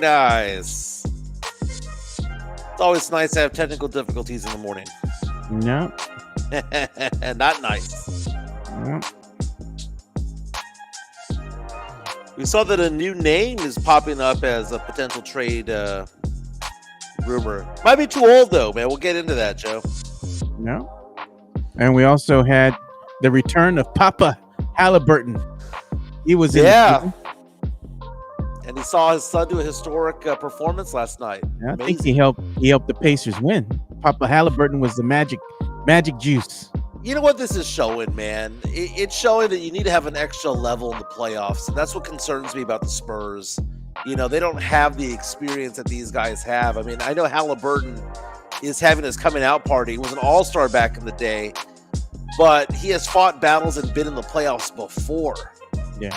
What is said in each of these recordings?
nice. It's always nice to have technical difficulties in the morning. No. Not nice. No. We saw that a new name is popping up as a potential trade rumor. Might be too old, though, man. We'll get into that, Joe. No. And we also had the return of Papa Halliburton. He was in and he saw his son do a historic performance last night. I think he helped the Pacers win. Papa Halliburton was the magic juice. You know what this is showing, man? It's showing that you need to have an extra level in the playoffs, and that's what concerns me about the Spurs. You know, they don't have the experience that these guys have. I mean, I know Halliburton is having his coming out party. He was an all-star back in the day, but he has fought battles and been in the playoffs before. Yeah.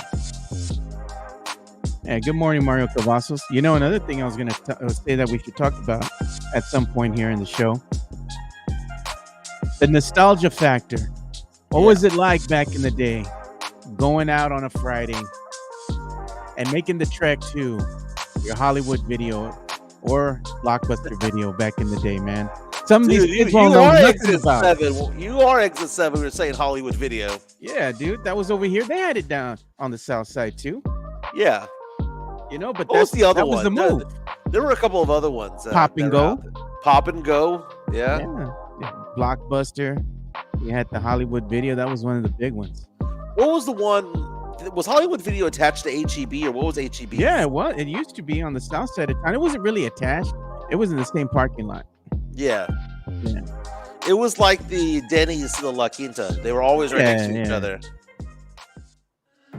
Yeah, good morning, Mario Cavazos. You know, another thing I was going to say that we should talk about at some point here in the show, the nostalgia factor. What was it like back in the day, going out on a Friday and making the trek to your Hollywood video or Blockbuster video back in the day, man? Some of these kids won't know nothing about. You are Exit 7. We were saying Hollywood video. Yeah, dude, that was over here. They had it down on the south side too. Yeah. You know, but that's the other that one. Was the move. There were a couple of other ones. Pop and Go. Pop and Go. Yeah. Blockbuster. You had the Hollywood video. That was one of the big ones. What was the one? Was Hollywood video attached to HEB, or what was HEB? Yeah, it used to be on the south side of town. It wasn't really attached. It was in the same parking lot. Yeah. It was like the Denny's to the La Quinta. They were always right next to each other.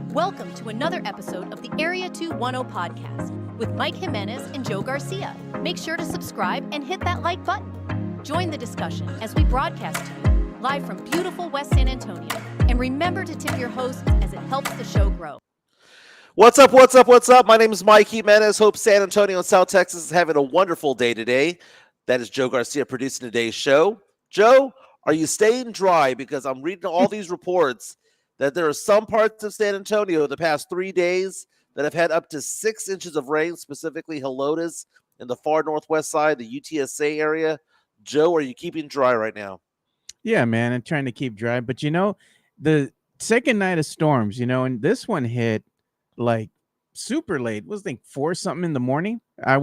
Welcome to another episode of the Area 210 podcast with Mike Jimenez and Joe Garcia. Make sure to subscribe and hit that like button. Join the discussion as we broadcast to you live from beautiful West San Antonio. And remember to tip your hosts as it helps the show grow. What's up? What's up? What's up? My name is Mike Jimenez. Hope San Antonio and South Texas is having a wonderful day today. That is Joe Garcia producing today's show. Joe, are you staying dry? Because I'm reading all these reports that there are some parts of San Antonio the past 3 days that have had up to 6 inches of rain, specifically Helotes in the far northwest side, the UTSA area. Joe, are you keeping dry right now? Yeah, man, I'm trying to keep dry. But, you know, the second night of storms, you know, and this one hit like super late. It was like 4 something in the morning. I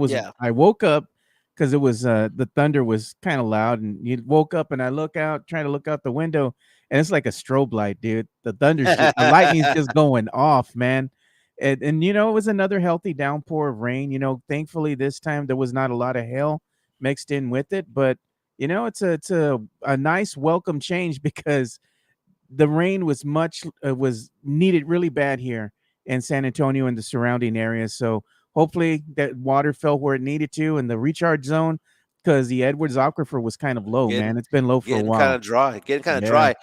woke up because it was the thunder was kind of loud, and you woke up and I try to look out the window, and it's like a strobe light, dude. The thunder's the lightning's just going off, man. And you know, it was another healthy downpour of rain. You know, thankfully this time there was not a lot of hail mixed in with it, but you know, it's a nice welcome change because the rain was was needed really bad here in San Antonio and the surrounding areas. So hopefully that water fell where it needed to in the recharge zone, because the Edwards Aquifer was kind of low, man. It's been low for a while. Getting kind of dry.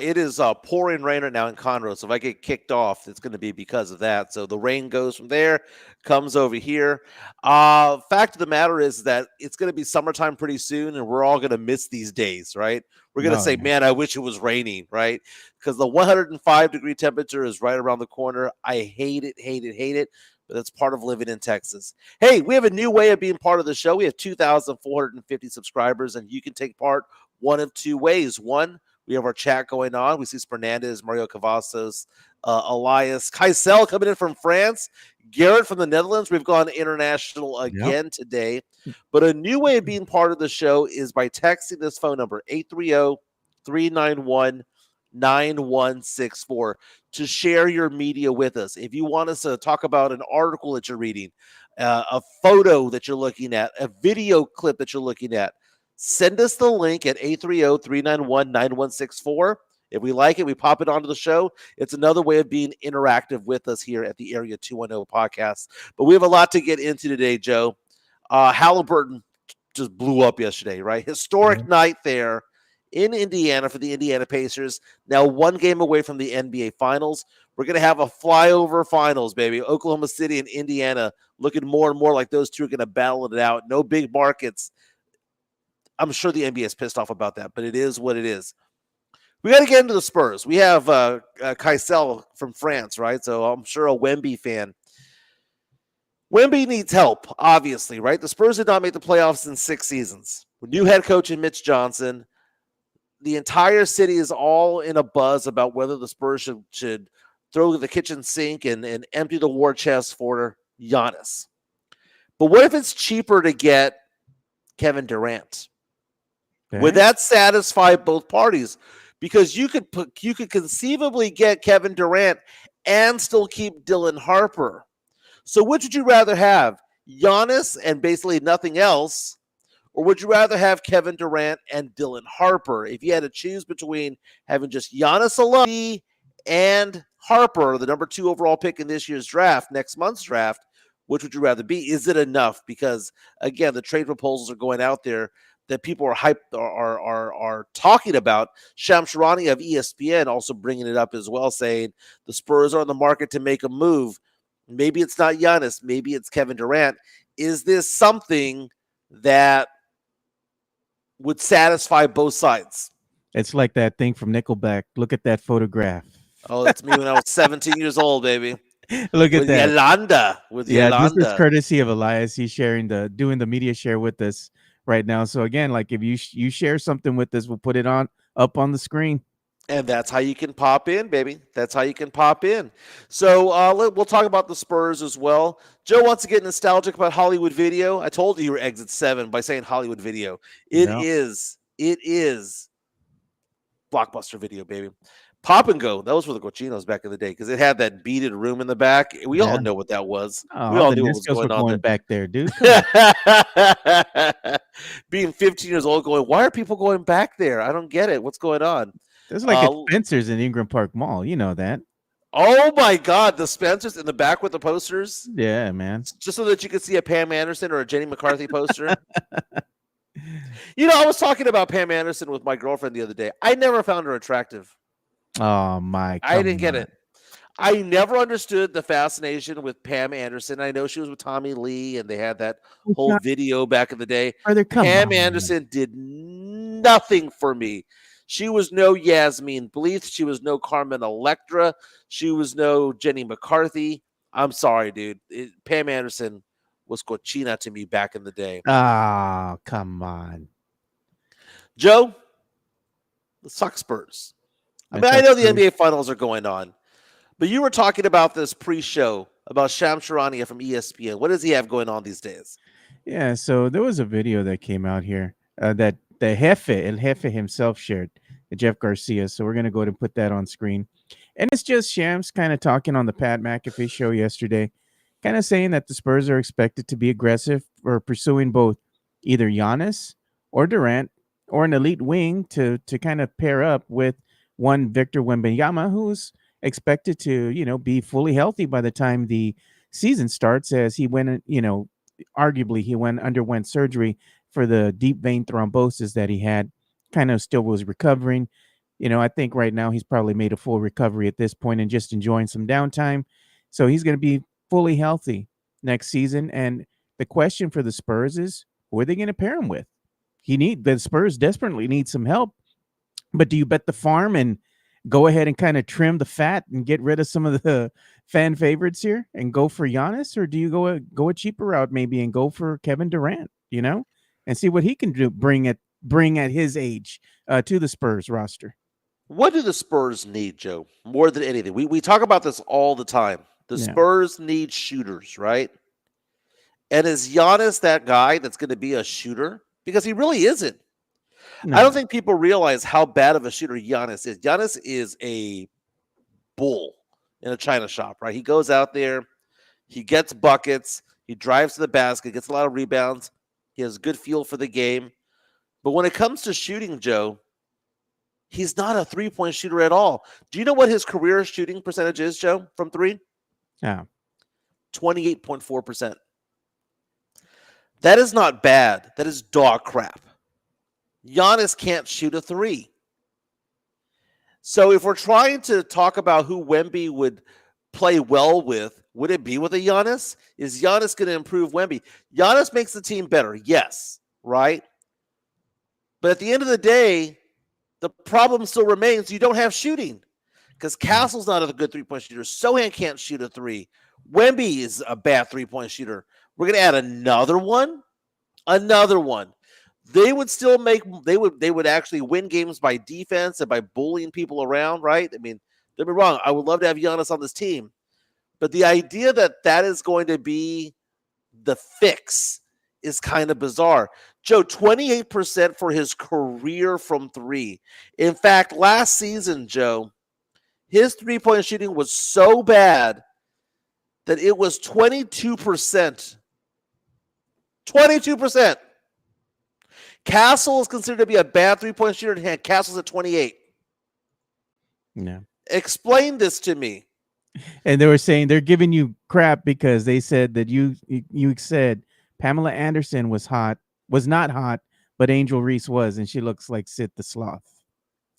It is pouring rain right now in Conroe. So if I get kicked off, it's going to be because of that. So the rain goes from there, comes over here. Fact of the matter is that it's going to be summertime pretty soon, and we're all going to miss these days, right? We're going to say, man, I wish it was raining, right? Because the 105-degree temperature is right around the corner. I hate it. But that's part of living in Texas. Hey, we have a new way of being part of the show. We have 2,450 subscribers, and you can take part one of two ways. One, we have our chat going on. We see Fernandez, Mario Cavazos, Elias, Kaisel coming in from France, Garrett from the Netherlands. We've gone international again today. But a new way of being part of the show is by texting this phone number, 830-391-9164, to share your media with us. If you want us to talk about an article that you're reading, a photo that you're looking at, a video clip that you're looking at, send us the link at 830-391-9164. If we like it, we pop it onto the show. It's another way of being interactive with us here at the Area 210 podcast. But we have a lot to get into today, Joe. Halliburton just blew up yesterday, right? Historic night there in Indiana for the Indiana Pacers. Now 1 game away from the NBA Finals. We're going to have a flyover finals, baby. Oklahoma City and Indiana looking more and more like those two are going to battle it out. No big markets. I'm sure the NBA is pissed off about that, but it is what it is. We got to get into the Spurs. We have Kaisel from France, right? So I'm sure a Wemby fan. Wemby needs help, obviously, right? The Spurs did not make the playoffs in 6 seasons. New head coach in Mitch Johnson. The entire city is all in a buzz about whether the Spurs should throw the kitchen sink and empty the war chest for Giannis. But what if it's cheaper to get Kevin Durant? Okay. Would that satisfy both parties? Because you could conceivably get Kevin Durant and still keep Dylan Harper. So which would you rather have? Giannis and basically nothing else? Or would you rather have Kevin Durant and Dylan Harper? If you had to choose between having just Giannis alone and Harper, the number 2 overall pick in this year's draft, next month's draft, which would you rather be? Is it enough? Because, again, the trade proposals are going out there that people are hyped are talking about. Shams Charania of ESPN also bringing it up as well, saying the Spurs are on the market to make a move. Maybe it's not Giannis. Maybe it's Kevin Durant. Is this something that would satisfy both sides? It's like that thing from Nickelback. Look at that photograph. Oh, that's me when I was 17 years old, baby. Look at that. Yolanda. This is courtesy of Elias. He's doing the media share with us right now. So again, like if you share something with us, we'll put it up on the screen. And that's how you can pop in, baby. That's how you can pop in. So we'll talk about the Spurs as well. Joe wants to get nostalgic about Hollywood Video. I told you were Exit 7 by saying Hollywood Video. It is Blockbuster Video, baby. Pop and Go. That was for the cochinos back in the day because it had that beaded room in the back. We all know what that was. Oh, we all knew what was going on back there, dude. Being 15 years old, going, why are people going back there? I don't get it. What's going on? There's like a Spencer's in Ingram Park Mall. You know that. Oh, my God. The Spencer's in the back with the posters? Yeah, man. Just so that you could see a Pam Anderson or a Jenny McCarthy poster. I was talking about Pam Anderson with my girlfriend the other day. I never found her attractive. Oh, my. I didn't get it. I never understood the fascination with Pam Anderson. I know she was with Tommy Lee, and they had that whole video back in the day. Pam Anderson did nothing for me. She was no Yasmin Bleeth. She was no Carmen Electra. She was no Jenny McCarthy. I'm sorry, dude. Pam Anderson was cochina to me back in the day. Ah, come on. Joe, let's talk Spurs. I know the NBA Finals are going on, but you were talking about this pre-show about Shams Charania from ESPN. What does he have going on these days? Yeah, so there was a video that came out here that the El Jefe himself shared, Jeff Garcia. So we're going to go ahead and put that on screen. And it's just Shams kind of talking on the Pat McAfee show yesterday, kind of saying that the Spurs are expected to be aggressive for pursuing both either Giannis or Durant or an elite wing to kind of pair up with one Victor Wembanyama, who's expected to, be fully healthy by the time the season starts, as he went, arguably he underwent surgery for the deep vein thrombosis that he had, kind of still was recovering. I think right now he's probably made a full recovery at this point and just enjoying some downtime. So he's going to be fully healthy next season. And the question for the Spurs is, who are they going to pair him with? The Spurs desperately need some help. But do you bet the farm and go ahead and kind of trim the fat and get rid of some of the fan favorites here and go for Giannis? Or do you go a cheaper route maybe and go for Kevin Durant, and see what he can do, bring at his age to the Spurs roster? What do the Spurs need, Joe? More than anything. We talk about this all the time. The Spurs need shooters, right? And is Giannis that guy that's going to be a shooter? Because he really isn't. No. I don't think people realize how bad of a shooter Giannis is. Giannis is a bull in a china shop, right? He goes out there, he gets buckets, he drives to the basket, gets a lot of rebounds. He has good feel for the game. But when it comes to shooting, Joe, he's not a three-point shooter at all. Do you know what his career shooting percentage is, Joe, from three? Yeah. 28.4%. That is not bad. That is dog crap. Giannis can't shoot a three. So if we're trying to talk about who Wemby would play well with, would it be with a Giannis? Is Giannis going to improve Wemby? Giannis makes the team better, yes, right? But at the end of the day, the problem still remains you don't have shooting because Castle's not a good three-point shooter. Sohan can't shoot a three. Wemby is a bad 3-point shooter. We're going to add another one. They would still they would actually win games by defense and by bullying people around, right? I mean, don't be wrong. I would love to have Giannis on this team. But the idea that is going to be the fix is kind of bizarre. Joe, 28% for his career from three. In fact, last season, Joe, his 3-point shooting was so bad that it was 22%. 22%. Castle is considered to be a bad 3-point shooter, and Castle's at 28. Yeah. Explain this to me. And they were saying they're giving you crap because they said that you said Pamela Anderson was not hot, but Angel Reese was, and she looks like Sid the Sloth.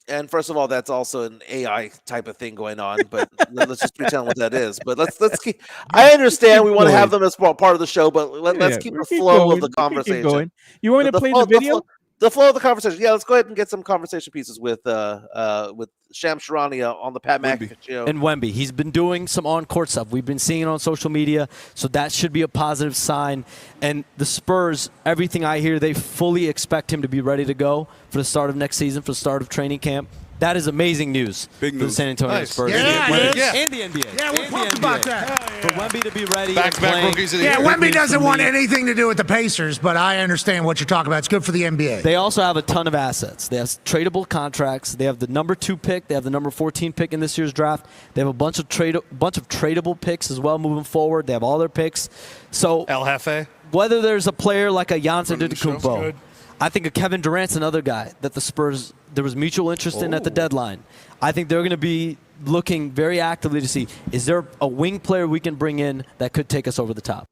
And first of all, that's also an AI type of thing going on, but let's just pretend what that is. But let's keep. I understand we want to have them as part of the show, but let's keep the flow of the conversation. You want to play the video? The flow of the conversation. Yeah, let's go ahead and get some conversation pieces with Sham Sharania on the Pat McAfee show. And Wemby, he's been doing some on-court stuff. We've been seeing it on social media, so that should be a positive sign. And the Spurs, everything I hear, they fully expect him to be ready to go for the start of next season, for the start of training camp. That is amazing news for the San Antonio Spurs. And the NBA. Yeah, we'll talk about that. For Wemby to be ready. Back-to-back rookies of the year. Wemby doesn't want anything to do with the Pacers, but I understand what you're talking about. It's good for the NBA. They also have a ton of assets. They have tradable contracts. They have the number 2 pick. They have the number 14 pick in this year's draft. They have a bunch of tradable picks as well moving forward. They have all their picks. So El Jefe. Whether there's a player like a Giannis Antetokounmpo, I think a Kevin Durant's another guy that the Spurs, there was mutual interest in at the deadline. I think they're going to be looking very actively to see, is there a wing player we can bring in that could take us over the top?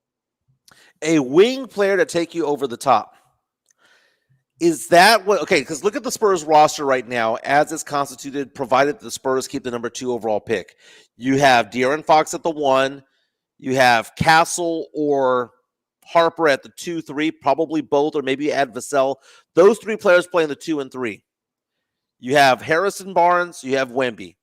A wing player to take you over the top. Is that what? Okay, because look at the Spurs roster right now as it's constituted, provided the Spurs keep the number 2 overall pick. You have De'Aaron Fox at the 1. You have Castle or Harper at the 2, 3, probably both, or maybe add Vassell. Those 3 players playing the 2 and 3. You have Harrison Barnes. You have Wemby.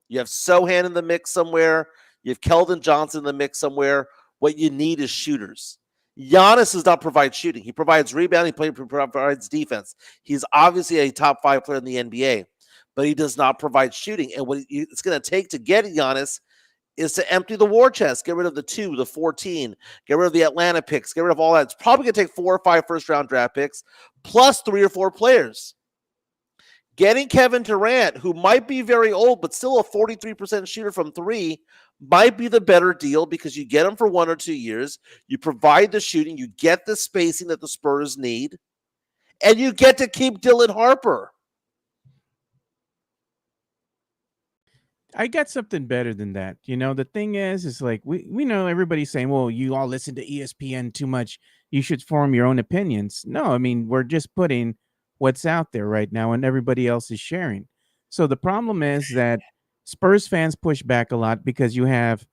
You have Sohan in the mix somewhere. You have Keldon Johnson in the mix somewhere. What you need is shooters. Giannis does not provide shooting. He provides rebounding. He provides defense. He's obviously a top 5 player in the NBA, but he does not provide shooting. And what it's going to take to get Giannis is to empty the war chest, get rid of the 2, the 14, get rid of the Atlanta picks, get rid of all that. It's probably going to take 4 or 5 first-round draft picks, plus 3 or 4 players. Getting Kevin Durant, who might be very old, but still a 43% shooter from 3, might be the better deal because you get him for 1 or 2 years, you provide the shooting, you get the spacing that the Spurs need, and you get to keep Dylan Harper. I got something better than that. You know, the thing is like we know everybody's saying, well, you all listen to ESPN too much. You should form your own opinions. No, I mean, we're just putting what's out there right now and everybody else is sharing. So the problem is that Spurs fans push back a lot because you have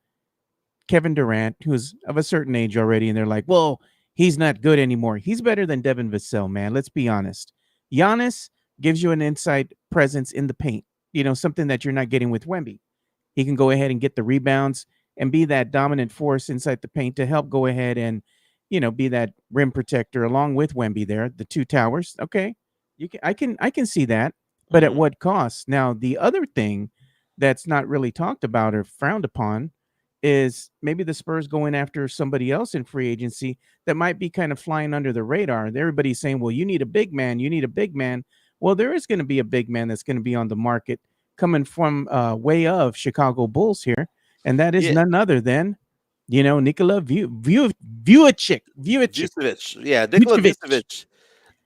Kevin Durant, who's of a certain age already, and they're like, well, he's not good anymore. He's better than Devin Vassell, man. Let's be honest. Giannis gives you an inside presence in the paint. You know, something that you're not getting with Wemby. He can go ahead and get the rebounds and be that dominant force inside the paint to help go ahead and, you know, be that rim protector along with Wemby there, the 2 towers. Okay. I can see that, but at what cost? Now, the other thing that's not really talked about or frowned upon is maybe the Spurs going after somebody else in free agency that might be kind of flying under the radar. Everybody's saying, well, you need a big man. You need a big man. Well, there is going to be a big man that's going to be on the market coming from way of Chicago Bulls here. And that is none other than, you know, Nikola Vucevic. Yeah, Nikola Vucevic.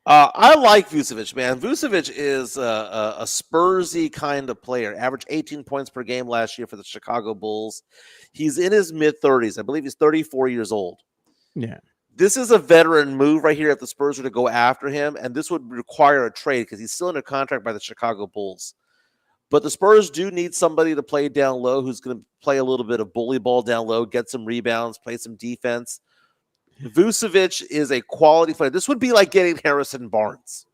I like Vucevic, man. Vucevic is a Spursy kind of player. Averaged 18 points per game last year for the Chicago Bulls. He's in his mid-30s. I believe he's 34 years old. Yeah. This is a veteran move right here if the Spurs were to go after him, and this would require a trade because he's still under contract by the Chicago Bulls. But the Spurs do need somebody to play down low who's going to play a little bit of bully ball down low, get some rebounds, play some defense. Vucevic is a quality player. This would be like getting Harrison Barnes,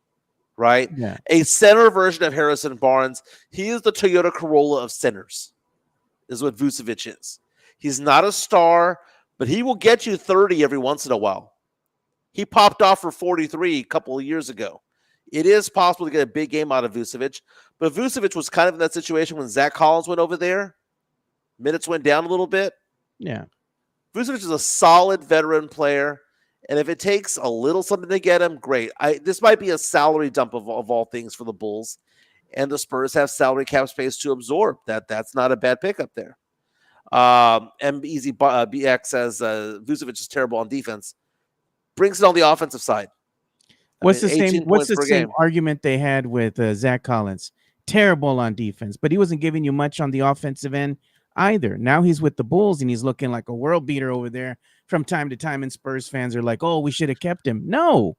right? Yeah. A center version of Harrison Barnes. He is the Toyota Corolla of centers, is what Vucevic is. He's not a star, but he will get you 30 every once in a while. He popped off for 43 a couple of years ago. It is possible to get a big game out of Vucevic, but Vucevic was kind of in that situation when Zach Collins went over there. Minutes went down a little bit. Yeah. Vucevic is a solid veteran player, and if it takes a little something to get him, great. This might be a salary dump of all things for the Bulls, and the Spurs have salary cap space to absorb. That's not a bad pickup there. BX says Vucevic is terrible on defense. Brings it on the offensive side. What's the same argument they had with Zach Collins? Terrible on defense, but he wasn't giving you much on the offensive end either. Now he's with the Bulls and he's looking like a world beater over there from time to time, and Spurs fans are like, oh, we should have kept him. No,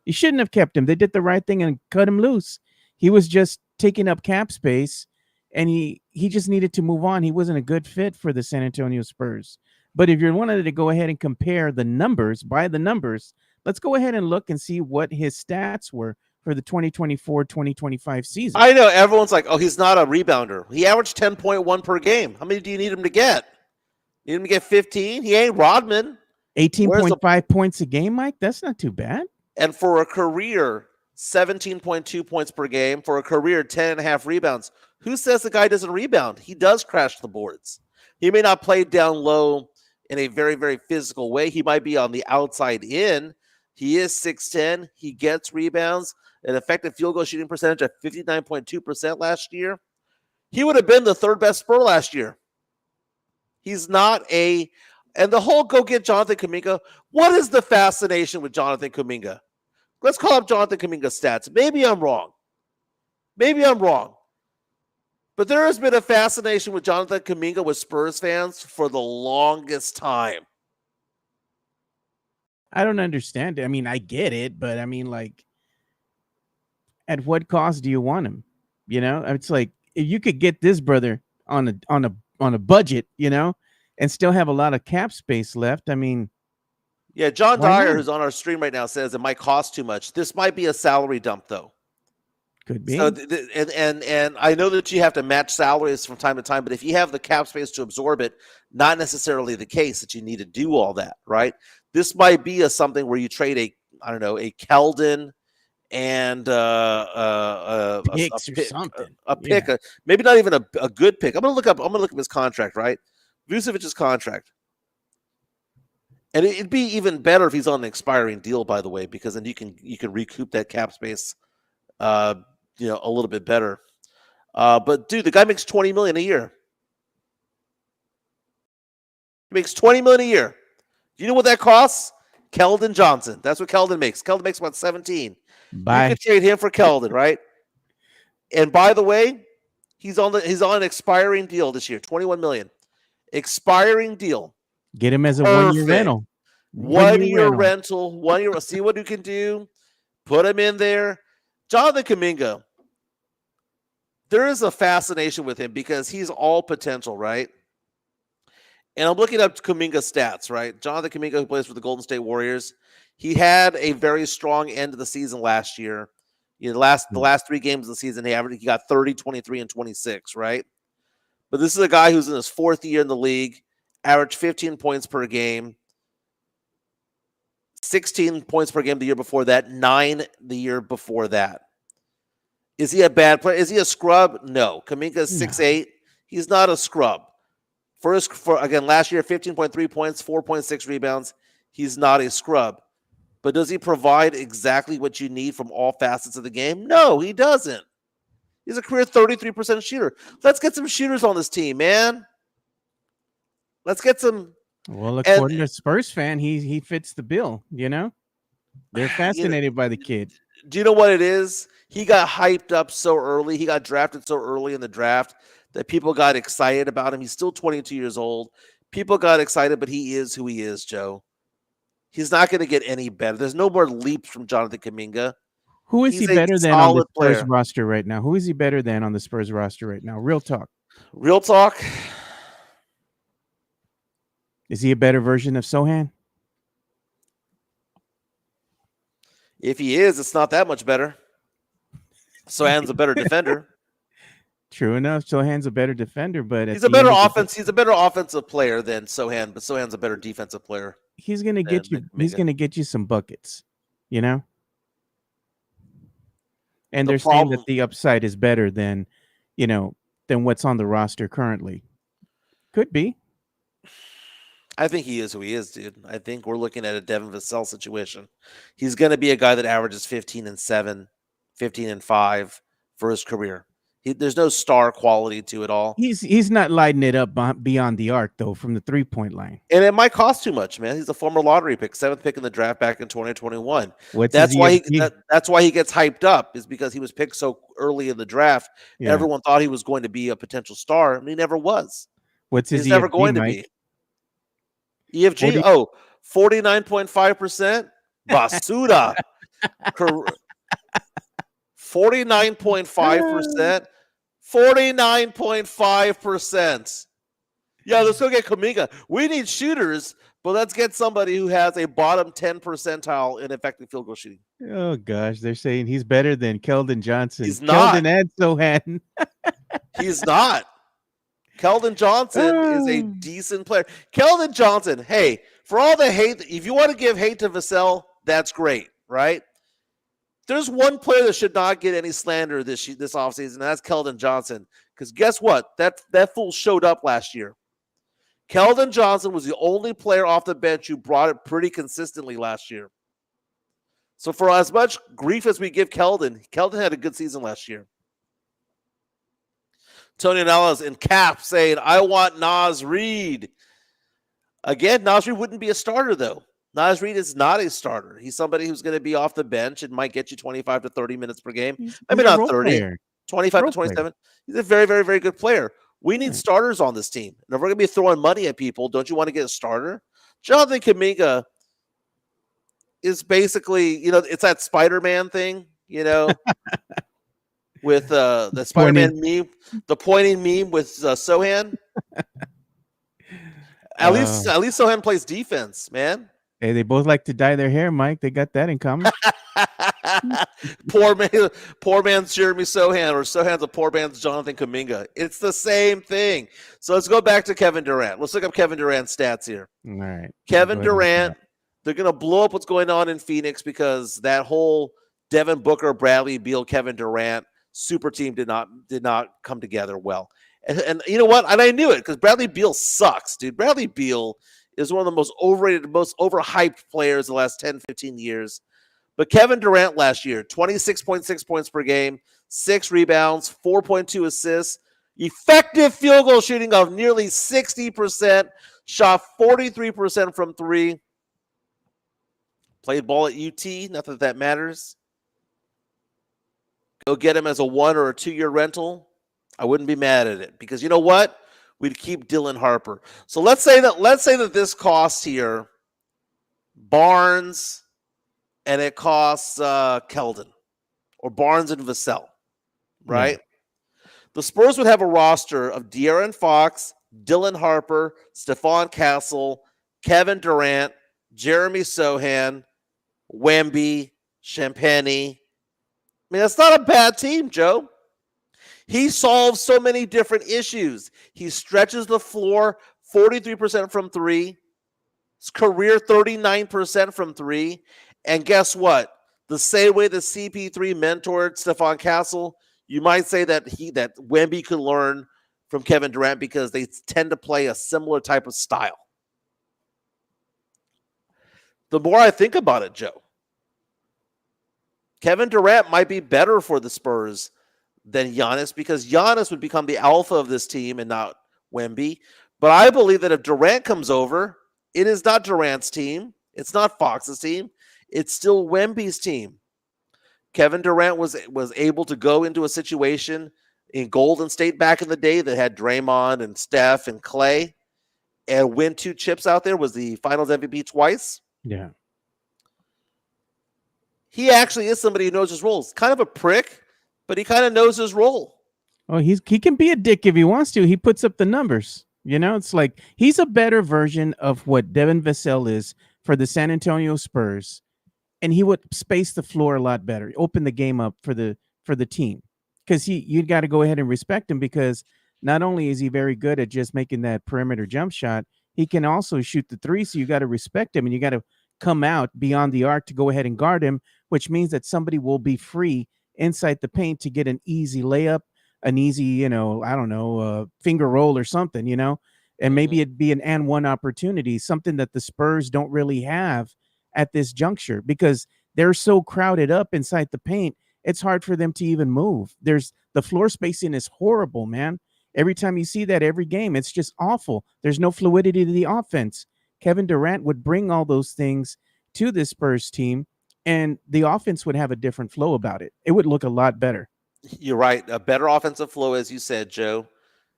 you shouldn't have kept him. They did the right thing and cut him loose. He was just taking up cap space, and he just needed to move on. He wasn't a good fit for the San Antonio Spurs. But if you wanted to go ahead and compare the numbers by the numbers, let's go ahead and look and see what his stats were for the 2024-2025 season. I know everyone's like, oh, he's not a rebounder. He averaged 10.1 per game. How many do you need him to get? You need him to get 15? He ain't Rodman. 18.5 points a game, Mike? That's not too bad. And for a career, 17.2 points per game. For a career, 10.5 rebounds. Who says the guy doesn't rebound? He does crash the boards. He may not play down low in a very, very physical way. He might be on the outside in. He is 6'10". He gets rebounds. An effective field goal shooting percentage of 59.2% last year. He would have been the third best Spur last year. He's not and the whole go get Jonathan Kuminga. What is the fascination with Jonathan Kuminga? Let's call up Jonathan Kuminga's stats. Maybe I'm wrong. But there has been a fascination with Jonathan Kuminga with Spurs fans for the longest time. I don't understand it. I mean, I get it, but I mean, like, at what cost do you want him? You know, it's like if you could get this brother on a budget, you know, and still have a lot of cap space left. I mean, yeah, John Dyer, who's on our stream right now, says it might cost too much. This might be a salary dump, though. Could be. So, and I know that you have to match salaries from time to time, but if you have the cap space to absorb it, not necessarily the case that you need to do all that, right? This might be something where you trade a Keldon and picks or something. A pick, maybe not even a good pick. I'm gonna look up his contract, right? Vucevic's contract. And it'd be even better if he's on an expiring deal, by the way, because then you can recoup that cap space a little bit better. But dude, the guy makes $20 million a year. He makes $20 million a year. Do you know what that costs? Keldon Johnson. That's what Keldon makes. Keldon makes about 17. Bye. You could trade him for Keldon, right? And by the way, he's on an expiring deal this year, $21 million. Expiring deal. Get him as a 1 year rental. 1 year rental. 1 year. See what you can do. Put him in there. Jonathan Kuminga. There is a fascination with him because he's all potential, right? And I'm looking up Kuminga's stats, right? Jonathan Kuminga, who plays for the Golden State Warriors, he had a very strong end of the season last year. The last 3 games of the season, he got 30, 23, and 26, right? But this is a guy who's in his 4th year in the league, averaged 15 points per game, 16 points per game the year before that, 9 the year before that. Is he a bad player? Is he a scrub? No. Kuminga is 6'8". He's not a scrub. Again, last year, 15.3 points, 4.6 rebounds. He's not a scrub. But does he provide exactly what you need from all facets of the game? No, he doesn't. He's a career 33% shooter. Let's get some shooters on this team, man. Let's get some. Well, according to a Spurs fan, he fits the bill, you know? They're fascinated by the kid. Do you know what it is? He got hyped up so early. He got drafted so early in the draft that people got excited about him. He's still 22 years old. People got excited, but he is who he is, Joe. He's not going to get any better. There's no more leaps from Jonathan Kuminga. Who is he better than on the Spurs roster right now? Who is he better than on the Spurs roster right now? Real talk. Real talk. Is he a better version of Sohan? If he is, it's not that much better. Sohan's a better defender. True enough. Sohan's a better defender, but He's a better offensive player than Sohan, but Sohan's a better defensive player. He's gonna get you. He's gonna get you some buckets, you know. And they're saying that the upside is better than, than what's on the roster currently. Could be. I think he is who he is, dude. I think we're looking at a Devin Vassell situation. He's going to be a guy that averages 15 and 7, 15 and 5 for his career. There's no star quality to it all. He's not lighting it up beyond the arc, though, from the 3-point line. And it might cost too much, man. He's a former lottery pick, 7th pick in the draft back in 2021. That's why he gets hyped up, is because he was picked so early in the draft. Yeah. Everyone thought he was going to be a potential star, and he never was. What's his He's never going to be. EFG? 49.5%. Basura. 49.5%. 49.5%. Yeah, let's go get Kuminga. We need shooters, but let's get somebody who has a bottom 10 percentile in effective field goal shooting. Oh, gosh. They're saying he's better than Keldon Johnson. He's not. Keldon and Sohan. He's not. Keldon Johnson is a decent player. Keldon Johnson, hey, for all the hate, if you want to give hate to Vassell, that's great, right? There's one player that should not get any slander this offseason, and that's Keldon Johnson. Because guess what? That fool showed up last year. Keldon Johnson was the only player off the bench who brought it pretty consistently last year. So for as much grief as we give Keldon had a good season last year. Tony Nellis in cap saying, I want Naz Reid. Again, Naz Reid wouldn't be a starter, though. Naz Reid is not a starter. He's somebody who's going to be off the bench and might get you 25 to 30 minutes per game. Maybe not 30, player. 25 to 27. Player. He's a very, very, very good player. We need starters on this team. And if we're going to be throwing money at people, don't you want to get a starter? Jonathan Kuminga is basically, it's that Spider-Man thing, with the Spider-Man meme, the pointing meme with Sohan. At least Sohan plays defense, man. Hey, they both like to dye their hair, Mike. They got that in common. Poor man's Jeremy Sohan, or Sohan's a poor man's Jonathan Kuminga. It's the same thing. So let's go back to Kevin Durant. Let's look up Kevin Durant's stats here. All right. Kevin Durant, they're going to blow up what's going on in Phoenix because that whole Devin Booker, Bradley Beal, Kevin Durant super team did not come together well. And you know what? And I knew it because Bradley Beal sucks, dude. Bradley Beal is one of the most overrated, most overhyped players the last 10, 15 years. But Kevin Durant last year, 26.6 points per game, 6 rebounds, 4.2 assists, effective field goal shooting of nearly 60%, shot 43% from 3, played ball at UT, not that matters. Go get him as a 1 or a 2-year rental. I wouldn't be mad at it because you know what? We'd keep Dylan Harper. So let's say that this costs here Barnes and it costs Keldon or Barnes and Vassell, right? Yeah. The Spurs would have a roster of De'Aaron Fox, Dylan Harper, Stephon Castle, Kevin Durant, Jeremy Sohan, Wemby, Champagnie. I mean, that's not a bad team, Joe. He solves so many different issues. He stretches the floor 43% from 3. His career 39% from 3. And guess what? The same way the CP3 mentored Stephon Castle, you might say that Wemby could learn from Kevin Durant because they tend to play a similar type of style. The more I think about it, Joe, Kevin Durant might be better for the Spurs than Giannis because Giannis would become the alpha of this team and not Wemby. But I believe that if Durant comes over, it is not Durant's team. It's not Fox's team. It's still Wemby's team. Kevin Durant was able to go into a situation in Golden State back in the day that had Draymond and Steph and Clay and win 2 chips out there, was the Finals MVP twice. Yeah. He actually is somebody who knows his roles. Kind of a prick, but he kind of knows his role. Oh, he can be a dick if he wants to. He puts up the numbers. It's like he's a better version of what Devin Vassell is for the San Antonio Spurs, and he would space the floor a lot better, open the game up for the team. because you got to go ahead and respect him, because not only is he very good at just making that perimeter jump shot, he can also shoot the three. So you got to respect him, and you got to come out beyond the arc to go ahead and guard him, which means that somebody will be free inside the paint to get an easy layup, an easy, I don't know, finger roll or something, and maybe it'd be an and one opportunity, something that the Spurs don't really have at this juncture, because they're so crowded up inside the paint. It's hard for them to even move. The floor spacing is horrible, man. Every time you see that every game, it's just awful. There's no fluidity to the offense. Kevin Durant would bring all those things to this Spurs team, and the offense would have a different flow about it. It would look a lot better. You're right. A better offensive flow, as you said, Joe.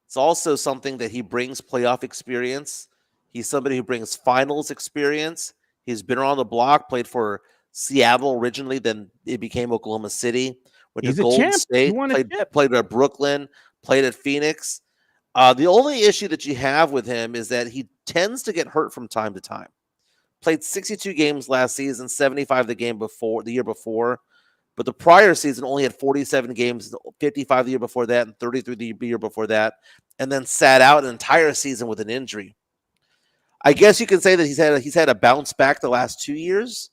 It's also something that he brings playoff experience. He's somebody who brings finals experience. He's been around the block, played for Seattle originally, then it became Oklahoma City. Went He's to a Golden champ. State, He won a chip. played at Brooklyn, played at Phoenix. The only issue that you have with him is that he tends to get hurt from time to time. Played 62 games last season, 75 the year before. But the prior season only had 47 games, 55 the year before that, and 33 the year before that, and then sat out an entire season with an injury. I guess you can say that he's had a bounce back the last 2 years,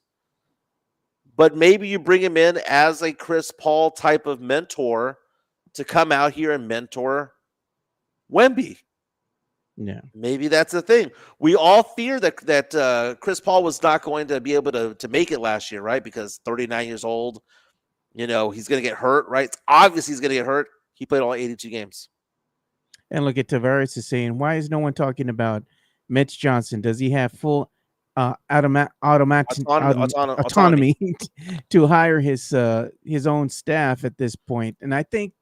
but maybe you bring him in as a Chris Paul type of mentor to come out here and mentor Wemby. Yeah, maybe that's the thing. We all fear that Chris Paul was not going to be able to make it last year, right? Because 39 years old. He's going to get hurt, right? It's obvious he's going to get hurt. He played all 82 games. and look at Tavares is saying, why is no one talking about Mitch Johnson? Does he have full autonomy to hire his own staff at this point? And I think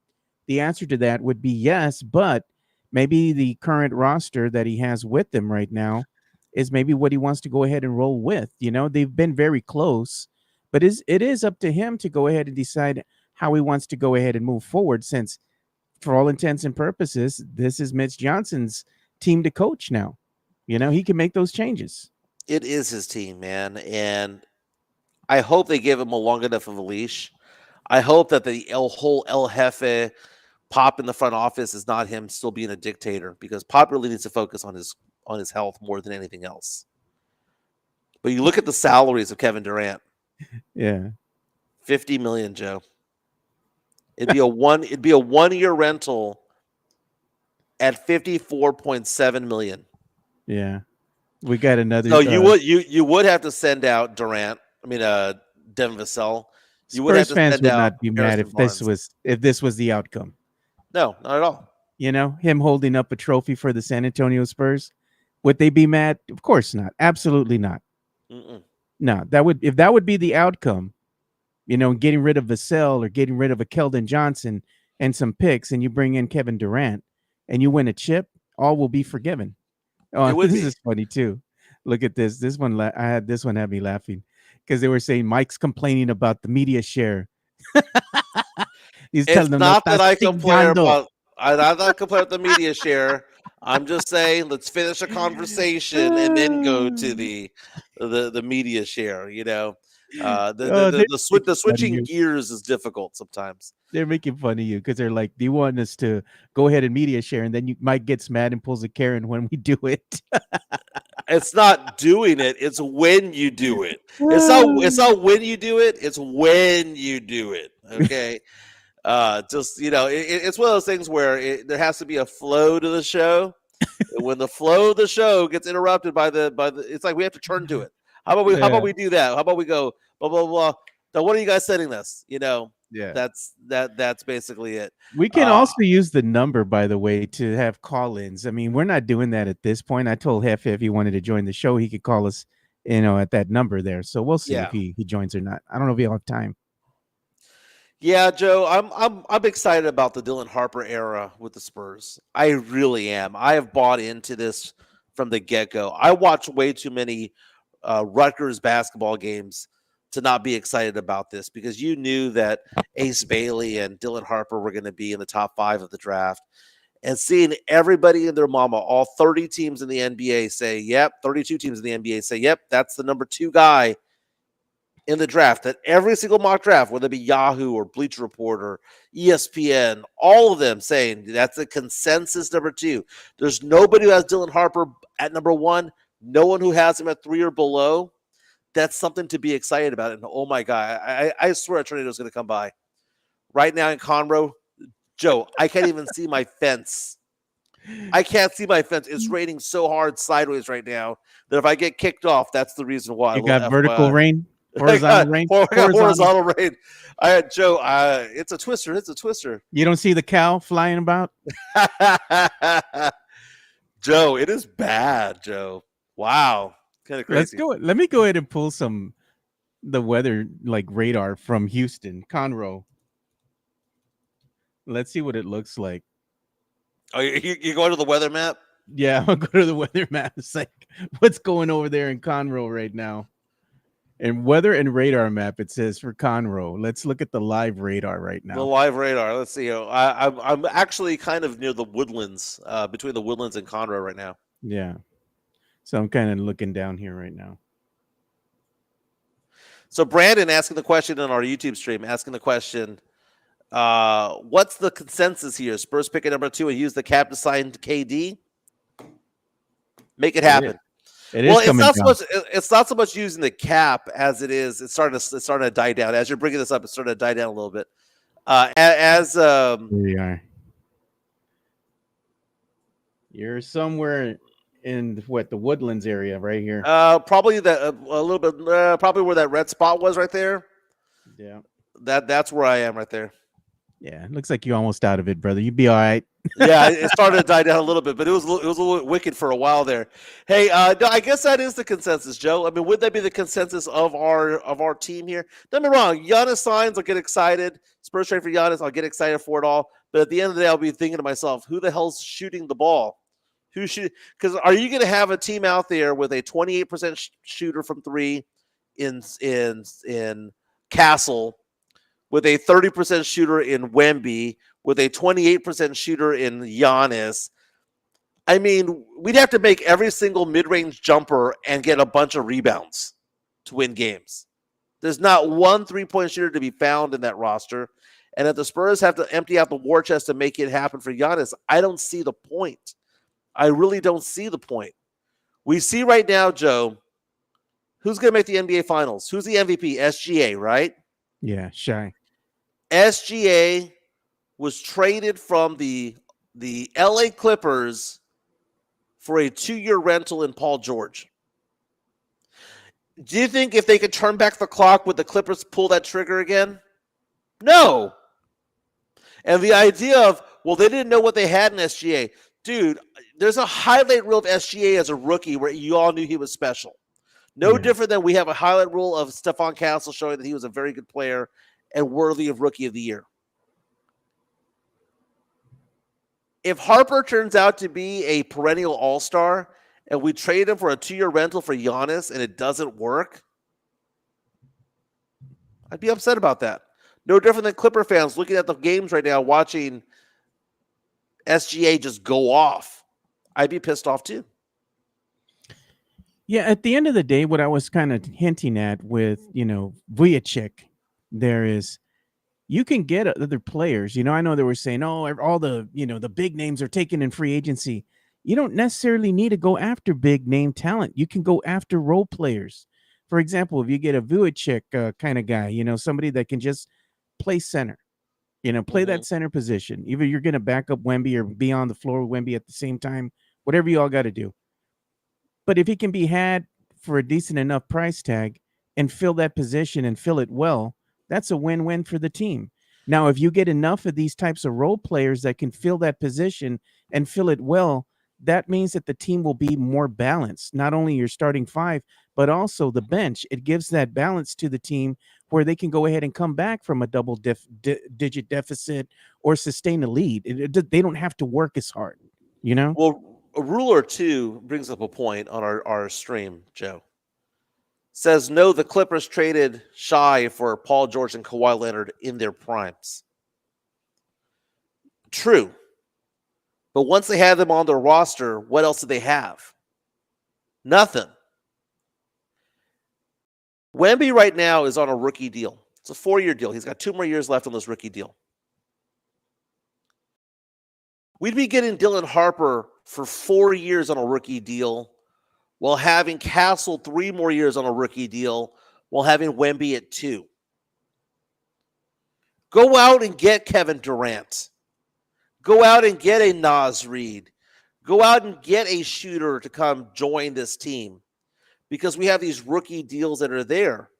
the answer to that would be yes, but maybe the current roster that he has with him right now is maybe what he wants to go ahead and roll with. They've been very close, but it is up to him to go ahead and decide how he wants to go ahead and move forward, since for all intents and purposes, this is Mitch Johnson's team to coach now. He can make those changes. It is his team, man. And I hope they give him a long enough of a leash. I hope that the whole El Jefe Pop in the front office is not him still being a dictator, because Pop really needs to focus on his health more than anything else. But you look at the salaries of Kevin Durant. Yeah. $50 million, Joe. It'd be a 1 year rental at $54.7 million. Yeah. We got another. So you would have to send out Durant. Devin Vassell. You would have to fans send would out not be mad if this was the outcome. No, not at all. Him holding up a trophy for the San Antonio Spurs. Would they be mad? Of course not. Absolutely not. Mm-mm. No, if that would be the outcome, getting rid of Vassell or getting rid of a Keldon Johnson and some picks, and you bring in Kevin Durant and you win a chip, all will be forgiven. Oh, this is funny too. Look at this. This one had me laughing because they were saying Mike's complaining about the media share. He's telling them not that I complain about. I'm not complaining about the media share. I'm just saying, let's finish a conversation and then go to the media share. The switching gears is difficult sometimes. They're making fun of you because they're like, "Do you want us to go ahead and media share?" And then Mike gets mad and pulls a Karen when we do it. It's not doing it; it's when you do it. It's not when you do it; it's when you do it. Okay. It's one of those things where there has to be a flow to the show. When the flow of the show gets interrupted by the, it's like we have to turn to it. How about we do that? How about we go blah blah blah? Now, what are you guys setting this? Yeah, that's basically it. We can also use the number, by the way, to have call-ins. We're not doing that at this point. I told Hefe if he wanted to join the show, he could call us, at that number there. So we'll see if he joins or not. I don't know if he'll have time. Yeah, Joe, I'm excited about the Dylan Harper era with the Spurs. I really am. I have bought into this from the get-go. I watched way too many Rutgers basketball games to not be excited about this, because you knew that Ace Bailey and Dylan Harper were going to be in the top 5 of the draft. And seeing everybody and their mama, all 30 teams in the NBA say, yep, 32 teams in the NBA say, yep, that's the number 2 guy in the draft that every single mock draft, whether it be Yahoo or Bleacher Report or ESPN, all of them saying that's a consensus number 2. There's nobody who has Dylan Harper at number 1. No one who has him at 3 or below. That's something to be excited about. And oh my God, I swear a tornado is going to come by. Right now in Conroe, Joe, I can't even see my fence. I can't see my fence. It's raining so hard sideways right now that if I get kicked off, that's the reason why. You got vertical rain, horizontal rain, horizontal rain. Joe, it's a twister. It's a twister. You don't see the cow flying about? Joe, it is bad, Joe. Wow. Kind of crazy. Let's go. Let me go ahead and pull the weather radar from Houston, Conroe. Let's see what it looks like. Oh, you going to the weather map? Yeah, I'll go to the weather map. It's like, what's going over there in Conroe right now? And weather and radar map, it says for Conroe. Let's look at the live radar right now. The live radar. Let's see. I'm actually kind of near the woodlands, between the woodlands and Conroe right now. Yeah. So I'm kind of looking down here right now. So Brandon asking the question on our YouTube stream, asking the question, what's the consensus here? Spurs pick at number 2 and use the cap to sign KD? Make it happen. It's not so much using the cap as it is. It's starting to die down. As you're bringing this up, it's starting to die down a little bit. Here we are. You're somewhere in the woodlands area right here. Probably a little bit. Probably where that red spot was right there. Yeah. That's where I am right there. Yeah, it looks like you're almost out of it, brother. You'd be all right. Yeah, it started to die down a little bit, but it was a little wicked for a while there. Hey, no, I guess that is the consensus, Joe. I mean, would that be the consensus of our team here? Don't get me wrong. Giannis signs, I'll get excited. Spurs trade for Giannis, I'll get excited for it all. But at the end of the day, I'll be thinking to myself, who the hell's shooting the ball? Because are you going to have a team out there with a 28% shooter from 3 in Castle, with a 30% shooter in Wemby, with a 28% shooter in Giannis? I mean, we'd have to make every single mid-range jumper and get a bunch of rebounds to win games. There's not one three-point shooter to be found in that roster. And if the Spurs have to empty out the war chest to make it happen for Giannis, I don't see the point. I really don't see the point. We see right now, Joe, who's going to make the NBA Finals? Who's the MVP? SGA, right? Yeah, shy. SGA was traded from the LA Clippers for a 2-year rental in Paul George. Do you think if they could turn back the clock, would the Clippers pull that trigger again? No. And the idea of, well, they didn't know what they had in SGA. Dude, there's a highlight reel of SGA as a rookie where you all knew he was special. No different than we have a highlight reel of Stephon Castle showing that he was a very good player and worthy of Rookie of the Year. If Harper turns out to be a perennial all-star and we trade him for a 2-year rental for Giannis and it doesn't work, I'd be upset about that. No different than Clipper fans looking at the games right now watching SGA just go off. I'd be pissed off too. Yeah, at the end of the day, what I was kind of hinting at with, Vucevic, there is, you can get other players. I know they were saying, oh, all the, the big names are taken in free agency. You don't necessarily need to go after big name talent. You can go after role players. For example, if you get a Vucevic kind of guy, somebody that can just play center, play that center position. Either you're going to back up Wemby or be on the floor with Wemby at the same time, whatever you all got to do. But if he can be had for a decent enough price tag and fill that position and fill it well, that's a win-win for the team. Now, if you get enough of these types of role players that can fill that position and fill it well, that means that the team will be more balanced. Not only your starting 5, but also the bench. It gives that balance to the team where they can go ahead and come back from a double-digit deficit or sustain a lead. They don't have to work as hard, Well, a ruler 2 brings up a point on our stream, Joe. Says, no, the Clippers traded Shy for Paul George and Kawhi Leonard in their primes. True. But once they had them on their roster, what else did they have? Nothing. Wemby right now is on a rookie deal. It's a 4-year deal. He's got 2 more years left on this rookie deal. We'd be getting Dylan Harper for 4 years on a rookie deal while having Castle 3 more years on a rookie deal while having Wemby at 2. Go out and get Kevin Durant. Go out and get a Naz Reid. Go out and get a shooter to come join this team because we have these rookie deals that are there.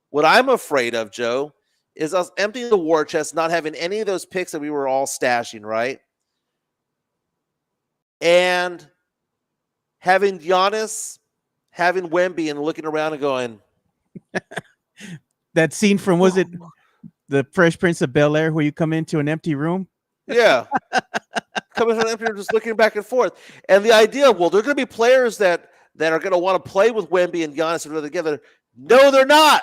What I'm afraid of, Joe, is us emptying the war chest, not having any of those picks that we were all stashing, right? And having Giannis, having Wemby, and looking around and going. That scene from, was it the Fresh Prince of Bel-Air where you come into an empty room? Yeah. Coming from an empty room, just looking back and forth. And the idea, well, there are going to be players that are going to want to play with Wemby and Giannis and together. No, they're not.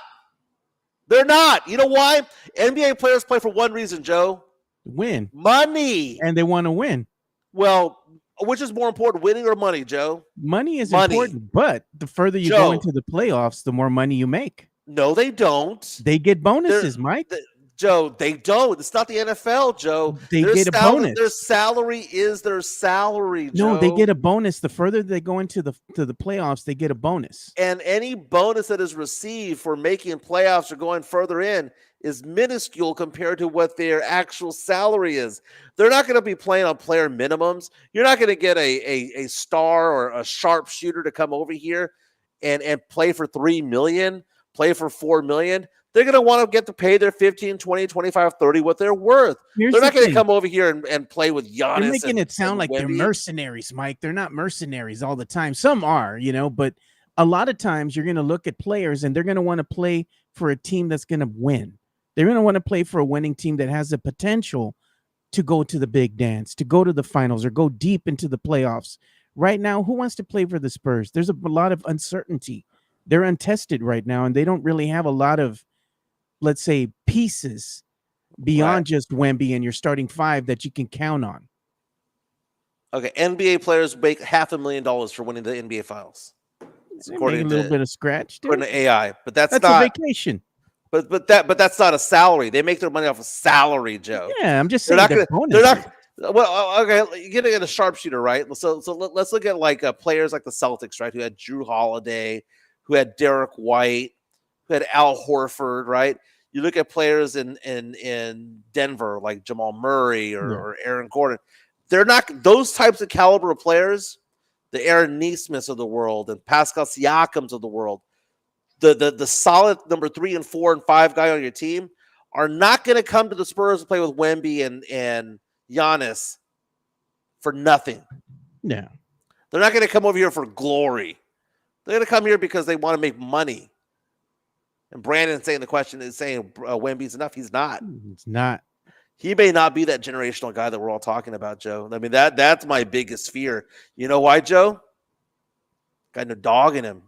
They're not. You know why? NBA players play for one reason, Joe. Win. Money. And they want to win. Well, which is more important, winning or money, Joe? Money is important, but the further you go into the playoffs, the more money you make. No, they don't. They get bonuses, Mike. Joe, they don't. It's not the NFL, Joe. They get a bonus. Their salary is their salary, Joe. No, they get a bonus. The further they go into the playoffs, they get a bonus. And any bonus that is received for making playoffs or going further in is minuscule compared to what their actual salary is. They're not going to be playing on player minimums. You're not going to get a star or a sharpshooter to come over here and play for $3 million, play for $4 million. They're going to want to get to pay their 15, 20, 25, 30 what they're worth. They're not going to come over here and play with Giannis. You're making it sound like they're mercenaries, Mike. They're not mercenaries all the time. Some are, but a lot of times you're going to look at players and they're going to want to play for a team that's going to win. They're going to want to play for a winning team that has the potential to go to the big dance, to go to the finals or go deep into the playoffs. Right now, who wants to play for the Spurs? There's a lot of uncertainty. They're untested right now, and they don't really have a lot of, let's say, pieces beyond just Wemby and your starting 5 that you can count on. Okay, NBA players make $500,000 for winning the NBA Finals. According to a little bit of scratch, according to AI, but that's not a vacation. But that's not a salary. They make their money off of salary, Joe. Yeah, I'm just saying they're not. Well, okay, you're gonna get a sharpshooter, right? So let's look at like players like the Celtics, right? Who had Drew Holiday, who had Derek White, who had Al Horford, right? You look at players in Denver like Jamal Murray or Aaron Gordon. They're not those types of caliber of players. The Aaron Nesmiths of the world and Pascal Siakams of the world. The solid number 3 and 4 and 5 guy on your team are not going to come to the Spurs to play with Wemby and Giannis for nothing. Yeah. They're not going to come over here for glory. They're going to come here because they want to make money. And Brandon saying Wemby's enough. He's not. It's not. He may not be that generational guy that we're all talking about, Joe. I mean, that's my biggest fear. You know why, Joe? Got no dog in him.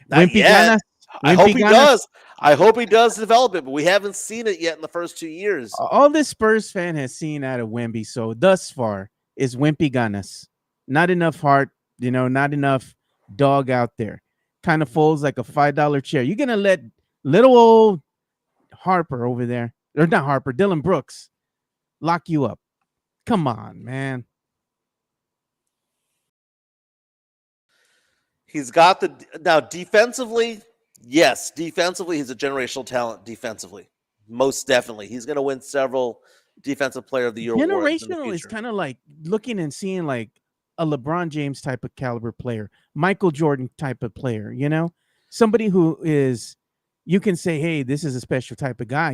Not yet. I hope he does. I hope he does develop it, but we haven't seen it yet in the first 2 years. All this Spurs fan has seen out of Wemby so thus far is Wemby Giannis. Not enough heart, not enough dog out there. Kind of folds like a $5 chair. You're going to let little old Harper over there, or not Harper, Dylan Brooks, lock you up. Come on, man. He's got now defensively. Yes, defensively, he's a generational talent. Defensively, most definitely, he's going to win several Defensive Player of the Year awards. Generational is kind of like looking and seeing like a LeBron James type of caliber player, Michael Jordan type of player. Somebody who is, you can say, hey, this is a special type of guy.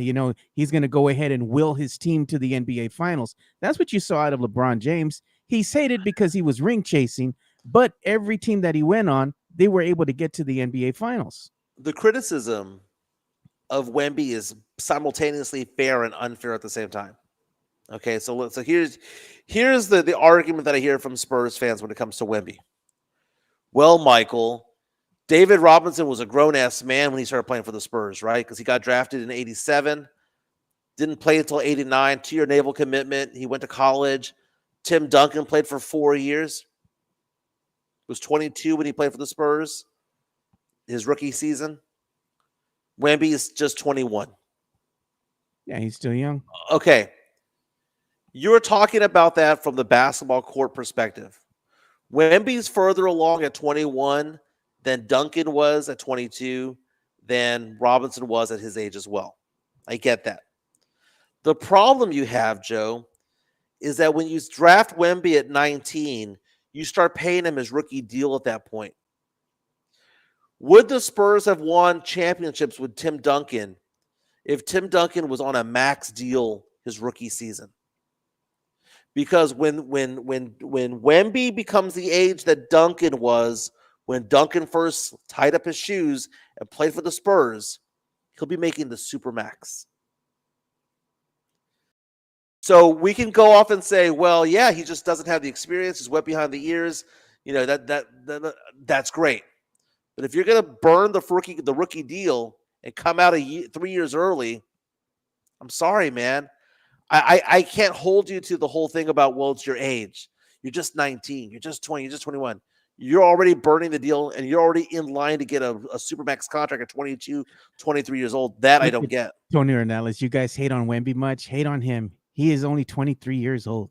He's going to go ahead and will his team to the NBA Finals. That's what you saw out of LeBron James. He's hated because he was ring chasing, but every team that he went on, they were able to get to the NBA Finals. The criticism of Wemby is simultaneously fair and unfair at the same time. Okay, so here's the argument that I hear from Spurs fans when it comes to Wemby. Well, Michael, David Robinson was a grown-ass man when he started playing for the Spurs, right? Because he got drafted in 87, didn't play until 89, 2-year naval commitment. He went to college. Tim Duncan played for 4 years. Was 22 when he played for the Spurs. His rookie season. Wemby is just 21. Yeah, he's still young. Okay. You're talking about that from the basketball court perspective. Wemby's further along at 21 than Duncan was at 22, than Robinson was at his age as well. I get that. The problem you have, Joe, is that when you draft Wemby at 19, you start paying him his rookie deal at that point. Would the Spurs have won championships with Tim Duncan if Tim Duncan was on a max deal his rookie season? Because when Wemby becomes the age that Duncan was when Duncan first tied up his shoes and played for the Spurs, he'll be making the super max. So we can go off and say, well, yeah, he just doesn't have the experience. He's wet behind the ears. You know, that's great. But if you're going to burn the rookie deal and come out 3 years early, I'm sorry, man. I can't hold you to the whole thing about, well, it's your age. You're just 19. You're just 20. You're just 21. You're already burning the deal, and you're already in line to get a Supermax contract at 22, 23 years old. That I don't get. Tony Ornelas, you guys hate on Wemby much? Hate on him. He is only 23 years old.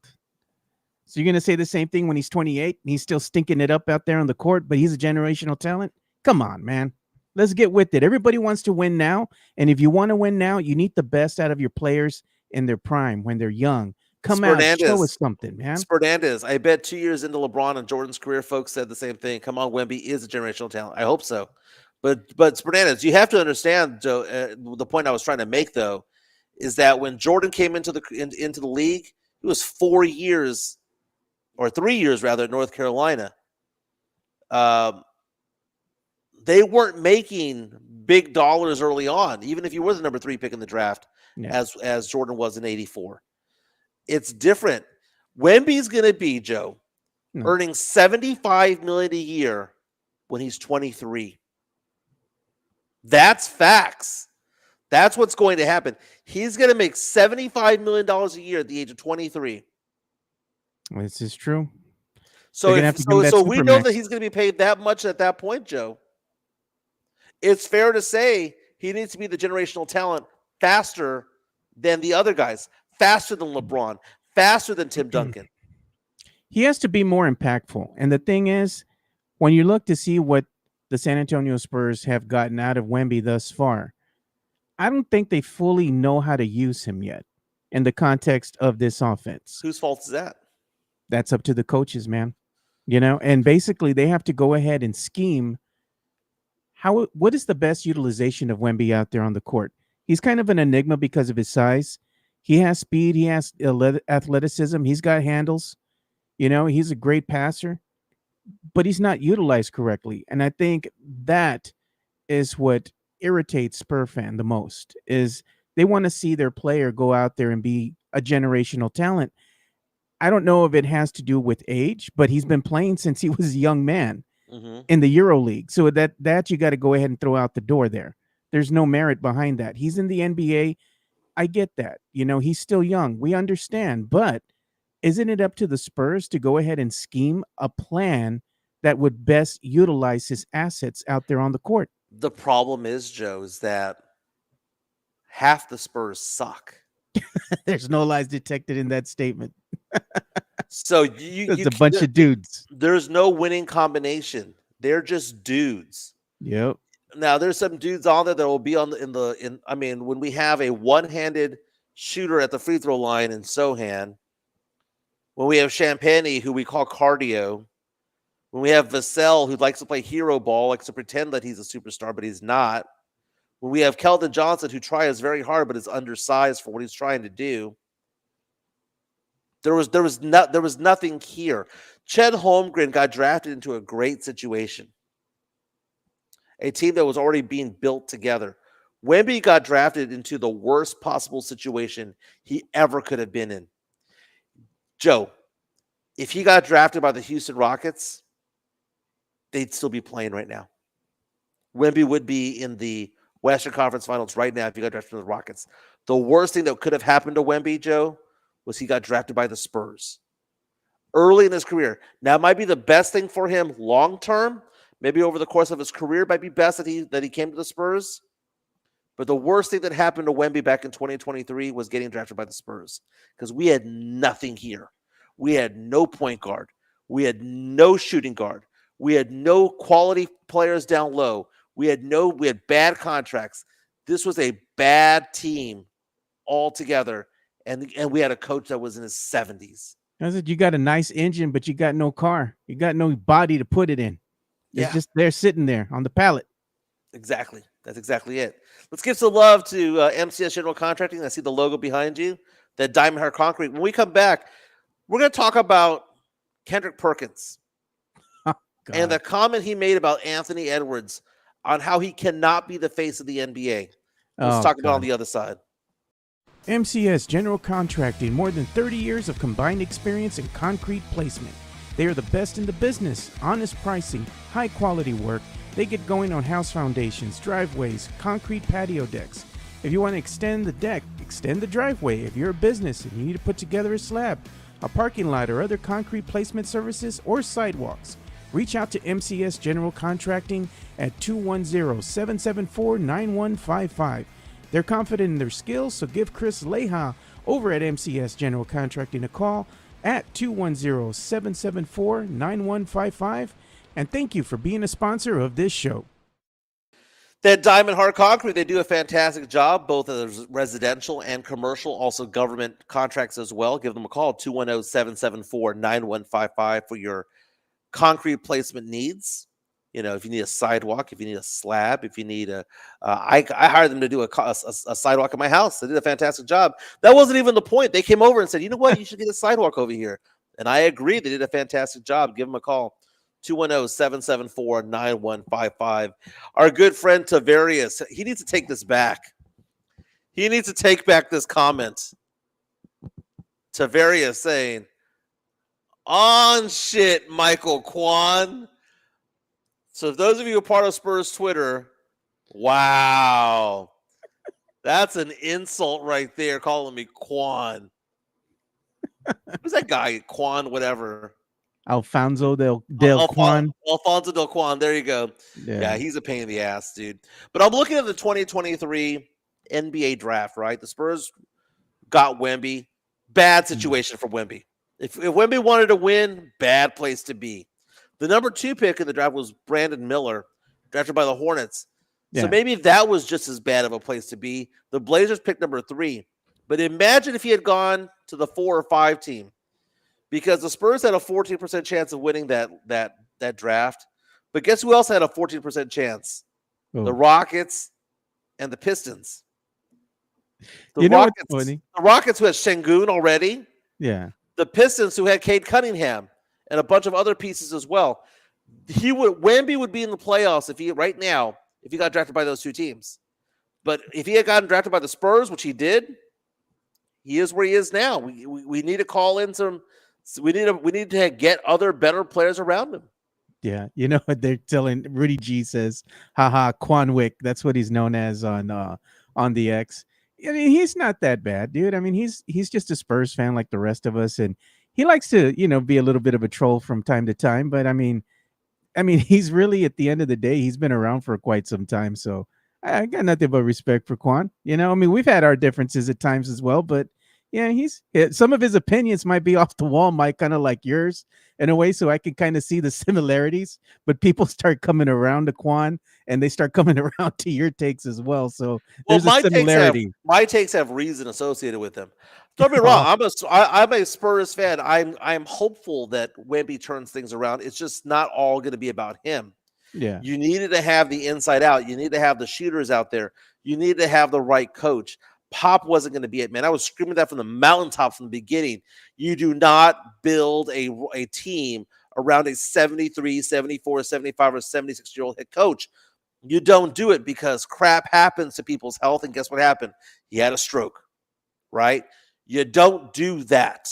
So you're going to say the same thing when he's 28 and he's still stinking it up out there on the court, but he's a generational talent? Come on, man. Let's get with it. Everybody wants to win now. And if you want to win now, you need the best out of your players in their prime when they're young. Come out and show us something, man. Spernandez, I bet 2 years into LeBron and Jordan's career, folks said the same thing. Come on, Wemby is a generational talent. I hope so. But Spernandez, you have to understand, Joe, the point I was trying to make, though, is that when Jordan came into the league, it was 4 years, or 3 years rather, at North Carolina. They weren't making big dollars early on, even if you were the number 3 pick in the draft, as Jordan was in '84. It's different. Wemby's going to be, Joe, earning $75 million a year when he's 23. That's facts. That's what's going to happen. He's going to make $75 million a year at the age of 23. This is true. So we know that he's going to be paid that much at that point, Joe. It's fair to say he needs to be the generational talent faster than the other guys, faster than LeBron, faster than Tim Duncan. He has to be more impactful. And the thing is, when you look to see what the San Antonio Spurs have gotten out of Wemby thus far, I don't think they fully know how to use him yet in the context of this offense. Whose fault is that? That's up to the coaches, man. You know, and basically they have to go ahead and scheme what is the best utilization of Wemby out there on the court. He's kind of an enigma because of his size. He has speed. He has athleticism. He's got handles. You know, he's a great passer, but he's not utilized correctly. And I think that is what irritates Spur fan the most, is they want to see their player go out there and be a generational talent. I don't know if it has to do with age, but he's been playing since he was a young man in the Euro League. So that you got to go ahead and throw out the door there. There's no merit behind that. He's in the NBA. I get that. You know, he's still young. We understand. But isn't it up to the Spurs to go ahead and scheme a plan that would best utilize his assets out there on the court? The problem is, Joe, is that half the Spurs suck. There's no lies detected in that statement. So it's a bunch of dudes. There's no winning combination. They're just dudes. Yep. Now there's some dudes on there that will be when we have a one-handed shooter at the free throw line in Sohan, when we have Champagny, who we call cardio, when we have Vassell, who likes to play hero ball, likes to pretend that he's a superstar, but he's not. When we have Keldon Johnson, who tries very hard but is undersized for what he's trying to do. There was nothing here. Chet Holmgren got drafted into a great situation. A team that was already being built together. Wemby got drafted into the worst possible situation he ever could have been in. Joe, if he got drafted by the Houston Rockets, they'd still be playing right now. Wemby would be in the Western Conference Finals right now if he got drafted by the Rockets. The worst thing that could have happened to Wemby, Joe, was he got drafted by the Spurs early in his career. Now, it might be the best thing for him long term. Maybe over the course of his career, it might be best that he came to the Spurs. But the worst thing that happened to Wemby back in 2023 was getting drafted by the Spurs, because we had nothing here. We had no point guard. We had no shooting guard. We had no quality players down low. We had bad contracts. This was a bad team altogether, and we had a coach that was in his 70s. I said, you got a nice engine, but you got no car. You got no body to put it in. It's just there sitting there on the pallet. Exactly. That's exactly it. Let's give some love to MCS General Contracting. I see the logo behind you, that Diamond Heart Concrete. When we come back, we're going to talk about Kendrick Perkins and the comment he made about Anthony Edwards on how he cannot be the face of the NBA. Let's talk about it on the other side. MCS General Contracting, more than 30 years of combined experience in concrete placement. They are the best in the business, honest pricing, high quality work. They get going on house foundations, driveways, concrete patio decks. If you want to extend the deck, extend the driveway. If you're a business and you need to put together a slab, a parking lot, or other concrete placement services or sidewalks, reach out to MCS General Contracting at 210-774-9155. They're confident in their skills, so give Chris Leha over at MCS General Contracting a call at 210-774-9155. And thank you for being a sponsor of this show. That Diamond Heart Concrete, they do a fantastic job, both as residential and commercial, also government contracts as well. Give them a call, 210-774-9155 for your concrete placement needs. You know, if you need a sidewalk, if you need a slab, if you need I hired them to do a sidewalk in my house. They did a fantastic job. That wasn't even the point. They came over and said, you know what, you should get a sidewalk over here. And I agree. They did a fantastic job. Give them a call, 210-774-9155. Our good friend Tavarius, he needs to take this back. He needs to take back this comment. Tavarius saying, on shit, Michael Kwan. So if those of you who are part of Spurs Twitter, wow. That's an insult right there, calling me Kwan. Who's that guy? Kwan, whatever. Alfonso Del Kwan. Alfonso Del Kwan. There you go. Yeah, he's a pain in the ass, dude. But I'm looking at the 2023 NBA draft, right? The Spurs got Wemby. Bad situation for Wemby. If Wemby wanted to win, bad place to be. The number 2 pick in the draft was Brandon Miller, drafted by the Hornets. Yeah. So maybe that was just as bad of a place to be. The Blazers picked number 3. But imagine if he had gone to the 4 or 5 team, because the Spurs had a 14% chance of winning that draft. But guess who else had a 14% chance? Oh. The Rockets and the Pistons. The Rockets who had Şengün already. Yeah. The Pistons who had Cade Cunningham and a bunch of other pieces as well. Wemby would be in the playoffs if he got drafted by those 2 teams. But if he had gotten drafted by the Spurs, which he did, he is where he is now. We need to call in some. We need to get other better players around him. Yeah, you know what they're telling. Rudy G says, "Haha, Quanwick." That's what he's known as on the X. I mean, he's not that bad, dude. I mean, he's just a Spurs fan like the rest of us, and he likes to, be a little bit of a troll from time to time. But I mean, he's really, at the end of the day, he's been around for quite some time. So I got nothing but respect for Quan. We've had our differences at times as well, but yeah, some of his opinions might be off the wall, Mike, kind of like yours in a way. So I can kind of see the similarities, but people start coming around to Quan and they start coming around to your takes as well. So there's a similarity. My takes have reason associated with them. Don't be wrong. I'm a Spurs fan. I'm hopeful that Wemby turns things around. It's just not all going to be about him. Yeah. You needed to have the inside out. You need to have the shooters out there. You need to have the right coach. Pop wasn't going to be it, man. I was screaming that from the mountaintop from the beginning. You do not build a team around a 73, 74, 75, or 76-year-old head coach. You don't do it, because crap happens to people's health, and guess what happened? He had a stroke, right? You don't do that.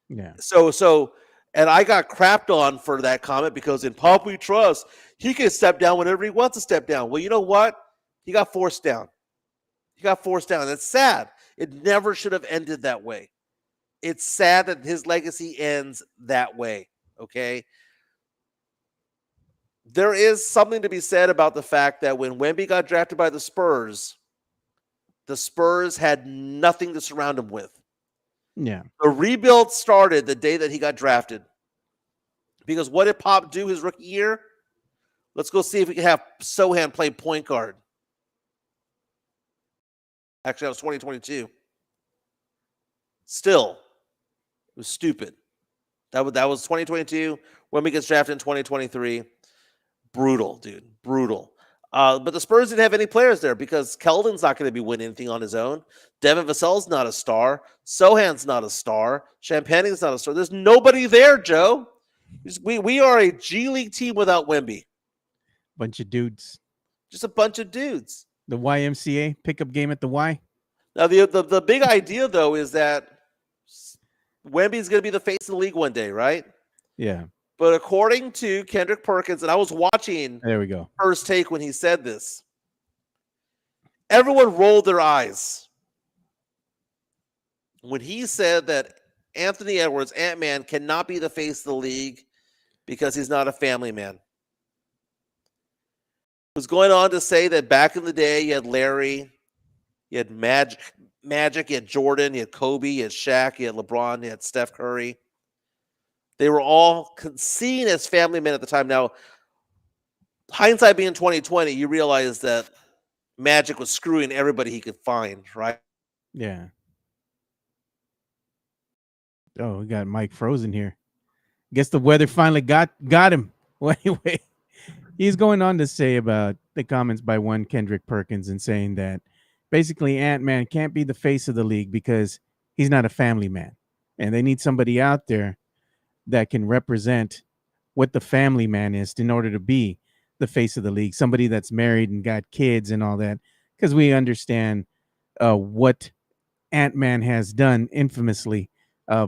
Yeah. So, and I got crapped on for that comment, because in Pop we trust, he can step down whenever he wants to step down. Well, you know what? He got forced down. It's sad. It never should have ended that way. It's sad that his legacy ends that way, okay? There is something to be said about the fact that when Wemby got drafted by the Spurs, the Spurs had nothing to surround him with. Yeah. The rebuild started the day that he got drafted. Because what did Pop do his rookie year? Let's go see if we can have Sohan play point guard. Actually, that was 2022. Still, it was stupid. That was 2022. Wemby gets drafted in 2023. Brutal, dude. Brutal. But the Spurs didn't have any players there because Keldon's not going to be winning anything on his own. Devin Vassell's not a star. Sohan's not a star. Champagne's not a star. There's nobody there, Joe. We are a G League team without Wemby. Bunch of dudes. Just a bunch of dudes. The YMCA pickup game at the Y. Now, the big idea, though, is that Wemby's going to be the face of the league one day, right? Yeah. But according to Kendrick Perkins, and I was watching there we go. First Take when he said this, everyone rolled their eyes when he said that Anthony Edwards, Ant-Man, cannot be the face of the league because he's not a family man. He was going on to say that back in the day, you had Larry, you had Magic, you had Jordan, you had Kobe, you had Shaq, you had LeBron, you had Steph Curry. They were all seen as family men at the time. Now, hindsight being 2020, you realize that Magic was screwing everybody he could find, right? Yeah. Oh, we got Mike frozen here. Guess the weather finally got him. Well, anyway, he's going on to say about the comments by one Kendrick Perkins and saying that basically Ant-Man can't be the face of the league because he's not a family man. And they need somebody out there that can represent what the family man is in order to be the face of the league. Somebody that's married and got kids and all that. Because we understand what Ant-Man has done infamously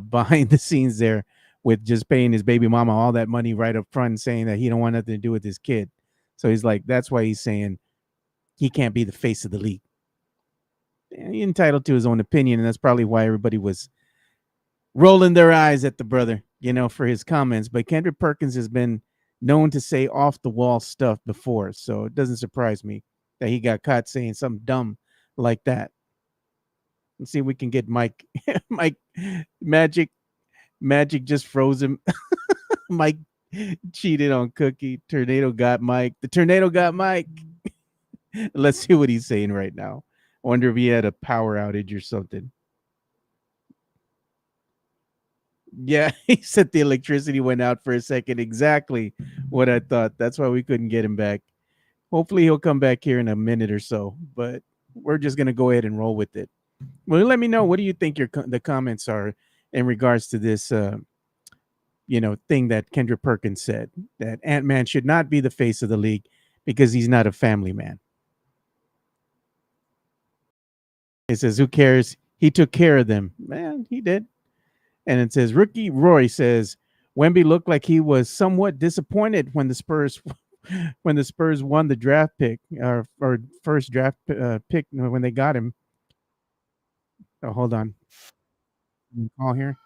behind the scenes there with just paying his baby mama all that money right up front and saying that he don't want nothing to do with his kid. So he's like, that's why he's saying he can't be the face of the league. And he's entitled to his own opinion, and that's probably why everybody was rolling their eyes at the brother, for his comments. But Kendrick Perkins has been known to say off-the-wall stuff before, so it doesn't surprise me that he got caught saying something dumb like that. Let's see if we can get Mike. Mike, Magic just froze him. Mike cheated on Cookie. Tornado got Mike. The tornado got Mike. Let's see what he's saying right now. I wonder if he had a power outage or something. Yeah, he said the electricity went out for a second. Exactly what I thought. That's why we couldn't get him back. Hopefully he'll come back here in a minute or so, but we're just going to go ahead and roll with it. Well, let me know. What do you think the comments are in regards to this, thing that Kendrick Perkins said, that Ant-Man should not be the face of the league because he's not a family man. It says, who cares? He took care of them. Man, he did. And it says, Rookie Roy says, Wemby looked like he was somewhat disappointed when the Spurs won the draft pick, or first draft pick when they got him. Oh, hold on. Call here.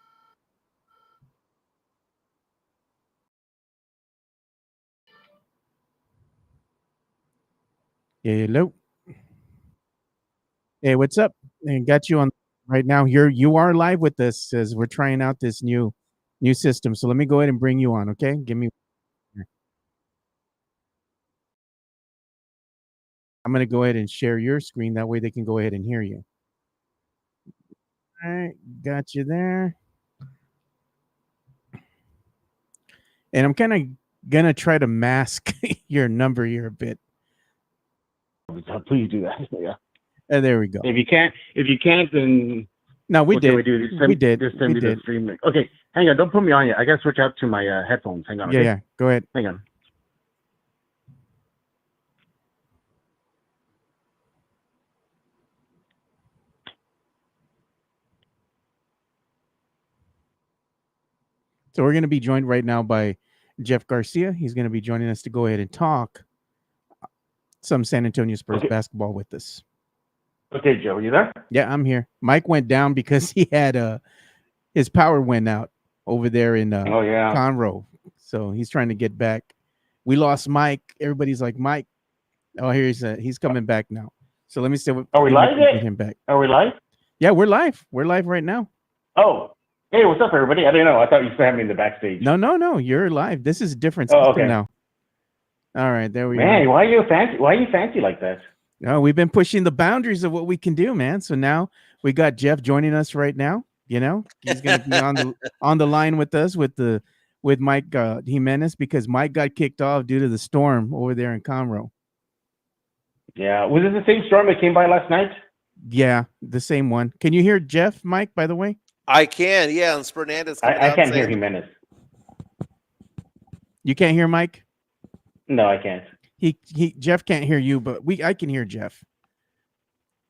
Yeah, hello. Hey, what's up? And got you on right now. You are live with us as we're trying out this new system. So let me go ahead and bring you on, okay? Give me. I'm going to go ahead and share your screen. That way they can go ahead and hear you. All right, got you there. And I'm kind of going to try to mask your number here a bit. Please do that. Yeah. There we go. If you can't, then no, we did. We did. Just send me the stream link. Okay, hang on. Don't put me on yet. I gotta switch out to my headphones. Hang on. Okay? Yeah. Go ahead. Hang on. So we're going to be joined right now by Jeff Garcia. He's going to be joining us to go ahead and talk some San Antonio Spurs basketball with us. Okay, Joe, you there? Yeah, I'm here. Mike went down because he had his power went out over there in Conroe. So he's trying to get back. We lost Mike. Everybody's like, Mike. Oh, he's coming back now. So let me see what. Are we live yet? Get him back. Are we live? Yeah, we're live. We're live right now. Oh, hey, what's up, everybody? I didn't know. I thought you still had me in the backstage. No. You're live. This is a different system now. All right, there we go. Man, why are you fancy? Why are you fancy like that? No, we've been pushing the boundaries of what we can do, man. So now we got Jeff joining us right now. You know, he's going to be on the line with us with Mike Jimenez, because Mike got kicked off due to the storm over there in Conroe. Yeah, was it the same storm that came by last night? Yeah, the same one. Can you hear Jeff, Mike, by the way? I can, yeah. And Fernandez. I can't hear Jimenez. You can't hear Mike? No, I can't. Jeff can't hear you, but I can hear Jeff.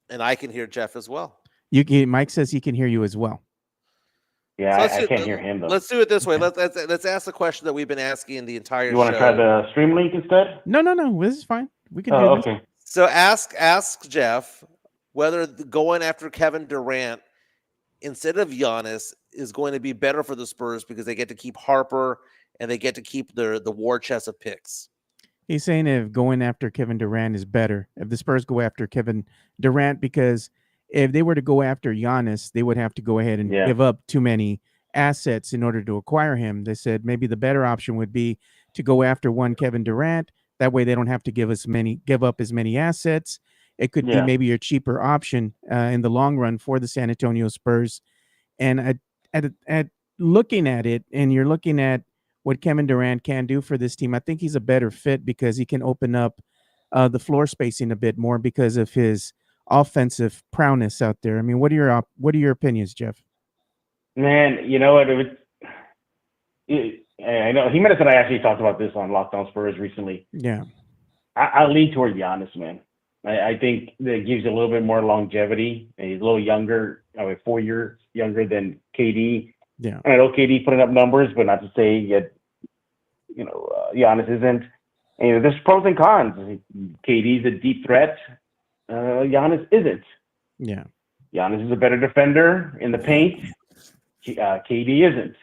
And I can hear Jeff as well. Mike says he can hear you as well. Yeah, so I can't hear him though. Let's do it this way. Let's ask the question that we've been asking the entire show. You want to try the stream link instead? No. This is fine. We can do this. Okay. So ask Jeff whether going after Kevin Durant instead of Giannis is going to be better for the Spurs because they get to keep Harper and they get to keep the war chest of picks. He's saying if going after Kevin Durant is better, if the Spurs go after Kevin Durant, because if they were to go after Giannis, they would have to go ahead and give up too many assets in order to acquire him. They said maybe the better option would be to go after one Kevin Durant. That way they don't have to give up as many assets. It could be maybe a cheaper option in the long run for the San Antonio Spurs. And at looking at it, and you're looking at what Kevin Durant can do for this team, I think he's a better fit because he can open up the floor spacing a bit more because of his offensive prowess out there. I mean, what are your opinions, Jeff? Man, you know what? I know Jimenez and I actually talked about this on Locked On Spurs recently. Yeah, I lean towards Giannis, man. I think that gives you a little bit more longevity. And he's a little younger, 4 years younger than KD. Yeah, and I know KD putting up numbers, but not to say that Giannis isn't. And there's pros and cons. KD's a deep threat. Giannis isn't. Yeah, Giannis is a better defender in the paint. KD isn't.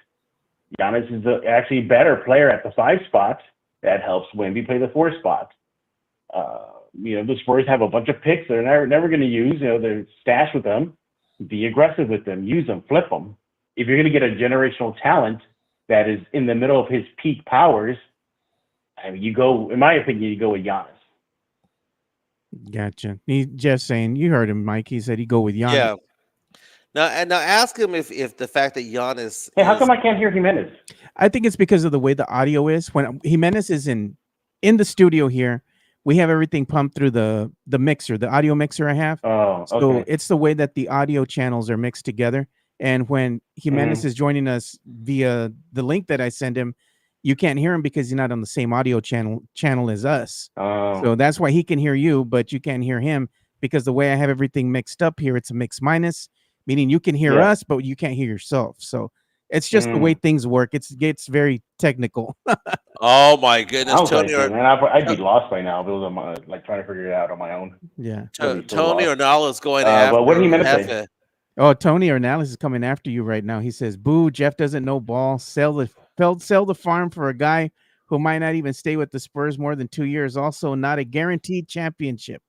Giannis is actually a better player at the 5 spot. That helps Wemby play the 4 spot. The Spurs have a bunch of picks they're never going to use. They're stashed with them. Be aggressive with them. Use them. Flip them. If you're going to get a generational talent that is in the middle of his peak powers, in my opinion, you go with Giannis. Gotcha. He just saying, you heard him, Mike. He said he'd go with Giannis. Yeah. Now ask him if the fact that Giannis. Hey, how come I can't hear Jimenez? I think it's because of the way the audio is. When Jimenez is in the studio here, we have everything pumped through the mixer, the audio mixer I have. Oh, okay. So it's the way that the audio channels are mixed together. And when Jimenez is joining us via the link that I send him, you can't hear him because he's not on the same audio channel as us. Oh. So that's why he can hear you, but you can't hear him because the way I have everything mixed up here, it's a mix minus, meaning you can hear us, but you can't hear yourself. So it's just the way things work. It gets very technical. Oh my goodness, Tony! I'd be lost by now. But trying to figure it out on my own. Yeah. Tony Ornal is going after. Well, what did he meant to say? Oh, Tony Ornalis is coming after you right now. He says, "Boo! Jeff doesn't know ball. Sell the farm for a guy who might not even stay with the Spurs more than 2 years. Also, not a guaranteed championship."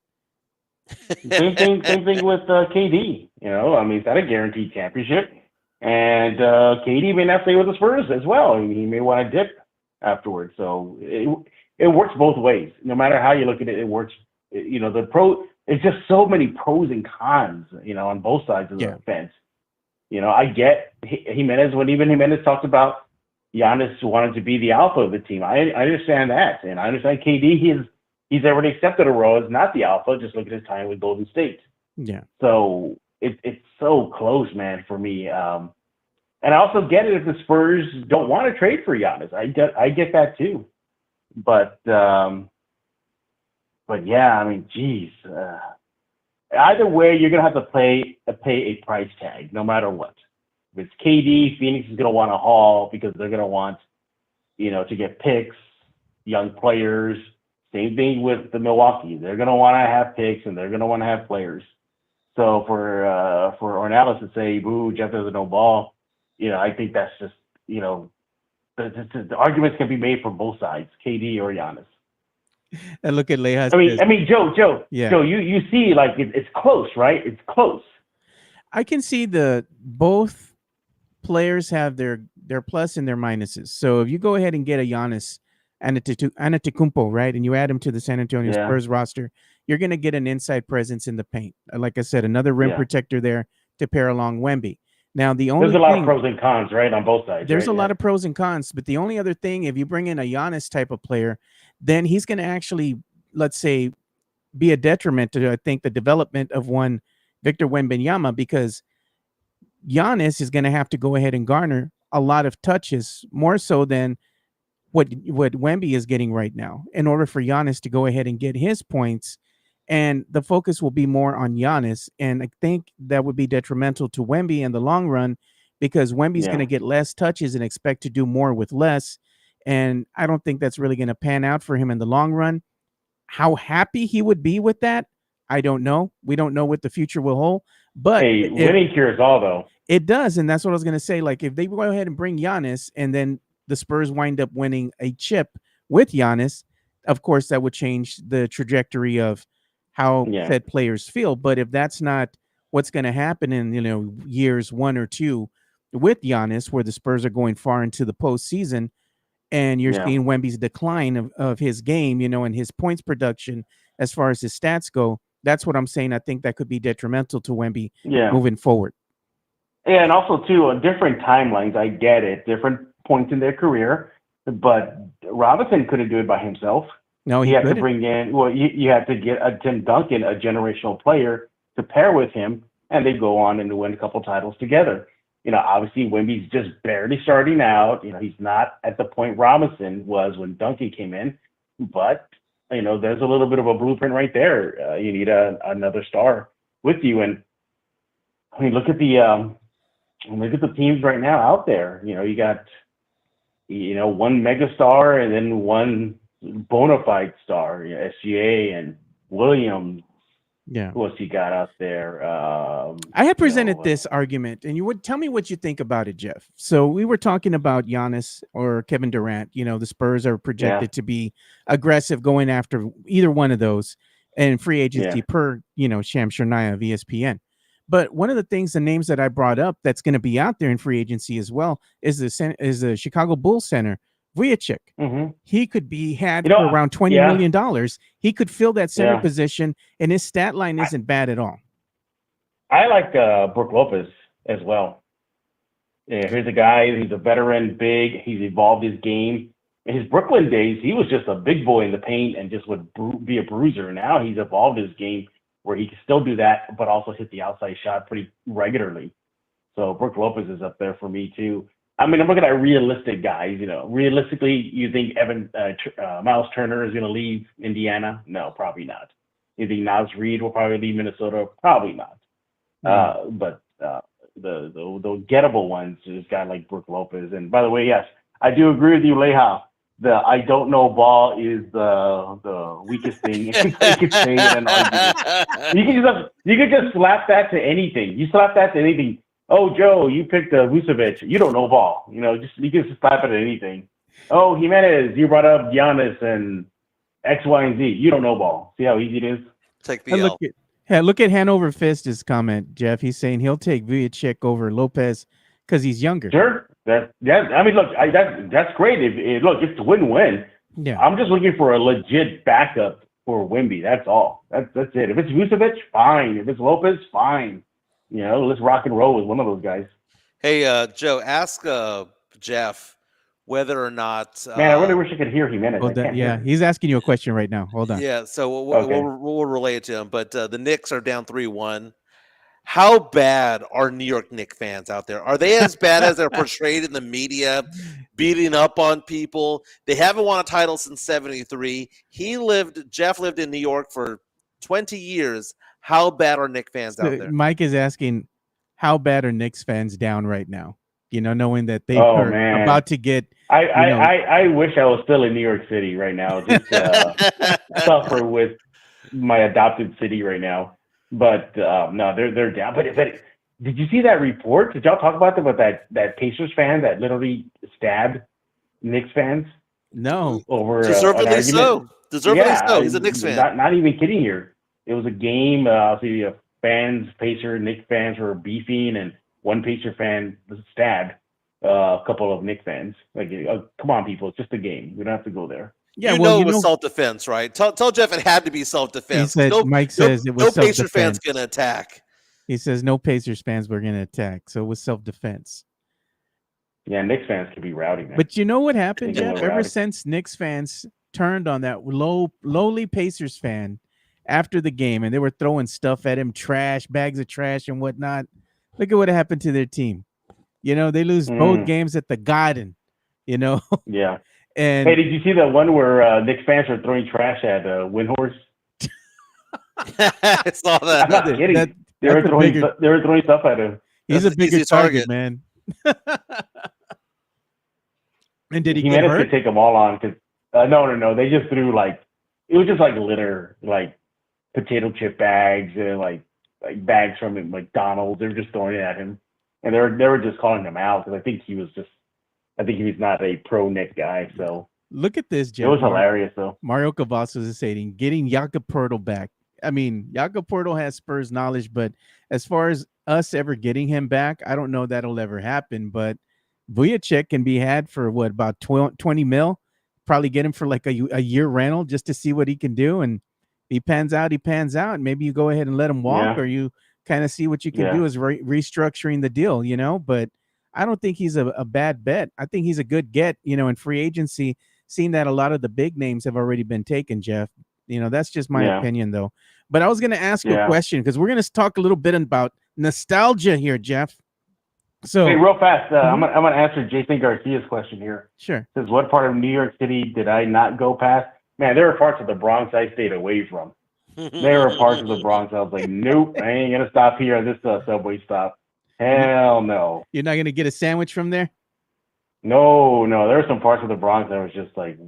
Same thing with KD. He's not a guaranteed championship, and KD may not stay with the Spurs as well. He may want to dip afterwards. So it works both ways. No matter how you look at it, it works. It's just so many pros and cons, on both sides of the fence. I get Jimenez when even Jimenez talks about Giannis wanted to be the alpha of the team. I understand that, and I understand KD. He's already accepted a role as not the alpha. Just look at his time with Golden State. Yeah. So it's so close, man, for me. And I also get it if the Spurs don't want to trade for Giannis. I get that too. But yeah, I mean, geez. Either way, you're gonna have to pay a price tag, no matter what. If it's KD, Phoenix is gonna want a haul because they're gonna want, to get picks, young players. Same thing with the Milwaukee. They're gonna want to have picks and they're gonna want to have players. So for Ornalis to say, "Boo, Jeff doesn't know ball," I think that's just, the arguments can be made from both sides, KD or Giannis. And look at Lea's. I mean, Joe, Yeah. Joe, you see, like it's close, right? It's close. I can see both players have their plus and their minuses. So if you go ahead and get a Giannis Antetokounmpo, right, and you add him to the San Antonio Spurs roster, you're going to get an inside presence in the paint. Like I said, another rim protector there to pair along Wemby. Now, there's a lot of pros and cons, right, on both sides. There's a lot of pros and cons, but the only other thing, if you bring in a Giannis type of player, then he's going to actually, let's say, be a detriment to, I think, the development of one Victor Wembanyama, because Giannis is going to have to go ahead and garner a lot of touches, more so than what Wemby is getting right now, in order for Giannis to go ahead and get his points. And the focus will be more on Giannis. And I think that would be detrimental to Wemby in the long run, because Wemby's going to get less touches and expect to do more with less. And I don't think that's really going to pan out for him in the long run. How happy he would be with that, I don't know. We don't know what the future will hold. But winning cures all, though. It does. And that's what I was going to say. Like, if they go ahead and bring Giannis and then the Spurs wind up winning a chip with Giannis, of course, that would change the trajectory of how said players feel. But if that's not what's going to happen in, years 1 or 2 with Giannis, where the Spurs are going far into the postseason, and you're seeing Wemby's decline of his game, and his points production as far as his stats go, that's what I'm saying. I think that could be detrimental to Wemby moving forward. Yeah, and also, too, on different timelines, I get it, different points in their career, but Robinson couldn't do it by himself. No, he had to bring in, you had to get a Tim Duncan, a generational player, to pair with him, and they go on and win a couple titles together. Obviously, Wemby's just barely starting out. He's not at the point Robinson was when Duncan came in, but, there's a little bit of a blueprint right there. You need another star with you. And, I mean, look at the teams right now out there. You got, one mega star and then one bona fide star, SGA and Williams. Yeah. What's he got out there? I had presented this argument, and you would tell me what you think about it, Jeff. So we were talking about Giannis or Kevin Durant. The Spurs are projected to be aggressive going after either one of those and free agency per, Shams Charania of ESPN. But one of the names that I brought up that's going to be out there in free agency as well is the Chicago Bulls center, Vucevic. Mm-hmm. He could be had for around $20 million. He could fill that center position, and his stat line isn't bad at all. I like Brook Lopez as well. Yeah, here's a guy. He's a veteran, big. He's evolved his game. In his Brooklyn days, he was just a big boy in the paint and just would be a bruiser. Now he's evolved his game where he can still do that, but also hit the outside shot pretty regularly. So Brook Lopez is up there for me too. I mean, I'm looking at realistic guys. Realistically, you think Miles Turner is going to leave Indiana? No, probably not. You think Naz Reid will probably leave Minnesota? Probably not. But the gettable ones is a guy like Brook Lopez. And by the way, yes, I do agree with you, Leha. The I don't know ball is the weakest thing you can say in an argument. You can just slap that to anything. You slap that to anything. Oh, Joe, you picked Vucevic. You don't know ball. You can just slap it at anything. Oh, Jimenez, you brought up Giannis and X, Y, and Z. You don't know ball. See how easy it is? Take the L. Look at Hanover Fist's comment, Jeff. He's saying he'll take Vucevic over Lopez because he's younger. Sure. I mean, look, that's great. Look, it's a win-win. Yeah. I'm just looking for a legit backup for Wemby. That's all. That's it. If it's Vucevic, fine. If it's Lopez, fine. Let's rock and roll with one of those guys. Hey, Joe, ask Jeff whether or not. Man, I really wish I could hear Jimenez. He's asking you a question right now. Hold on. Yeah, so we'll relay it to him. But the Knicks are down 3-1. How bad are New York Knicks fans out there? Are they as bad as they're portrayed in the media, beating up on people? They haven't won a title since '73. Jeff lived in New York for 20 years. How bad are Knicks fans out there? Mike is asking, how bad are Knicks fans down right now? Knowing that they are about to get. I wish I was still in New York City right now. Just suffer with my adopted city right now. But no, they're down. But did you see that report? Did y'all talk about that Pacers fan that literally stabbed Knicks fans? No. Over deservedly so. Deservedly so. He's a Knicks fan. Not even kidding here. It was a game. Obviously, Knicks fans were beefing, and one Pacer fan was stabbed a couple of Knicks fans. Like, come on, people, it's just a game. We don't have to go there. Yeah, it was self-defense, right? Tell Jeff it had to be self-defense. He said, Mike says it was no Pacer fans going to attack. He says no Pacers fans were going to attack, so it was self-defense. Yeah, Knicks fans could be rowdy, man. But you know what happened, Jeff? Ever since Knicks fans turned on that lowly Pacers fan after the game, and they were throwing stuff at him, bags of trash and whatnot, look at what happened to their team. You know, they lose both games at the Garden, you know? Yeah. And hey, did you see that one where Knicks fans are throwing trash at Windhorse? I saw that. I'm not kidding. They were throwing stuff at him. He's a bigger target, man. And did he get hurt? To take them all on because no. They just threw it was just like litter, like potato chip bags and like bags from McDonald's. They were just throwing it at him, and they were just calling him out because I think he was not a pro Knick guy. So look at this, Jeff. It was hilarious though. Mario Cavazos is saying getting Jakob Poeltl back. I mean, Jakob Poeltl has Spurs knowledge, but as far as us ever getting him back, I don't know that'll ever happen. But Vucevic can be had for about 20 mil. Probably get him for like a year rental just to see what he can do. And he pans out. Maybe you go ahead and let him walk, or you kind of see what you can do as restructuring the deal, you know. But I don't think he's a bad bet. I think he's a good get, you know, in free agency, seeing that a lot of the big names have already been taken, Jeff. You know, that's just my opinion, though. But I was going to ask you a question because we're going to talk a little bit about nostalgia here, Jeff. So, hey, real fast, I'm gonna answer Jason Garcia's question here. Sure. It says, what part of New York City did I not go past? Man, there were parts of the Bronx I stayed away from. There were parts of the Bronx I was like, nope, I ain't gonna stop here at this subway stop. Hell no. You're not gonna get a sandwich from there? No. There were some parts of the Bronx that was just like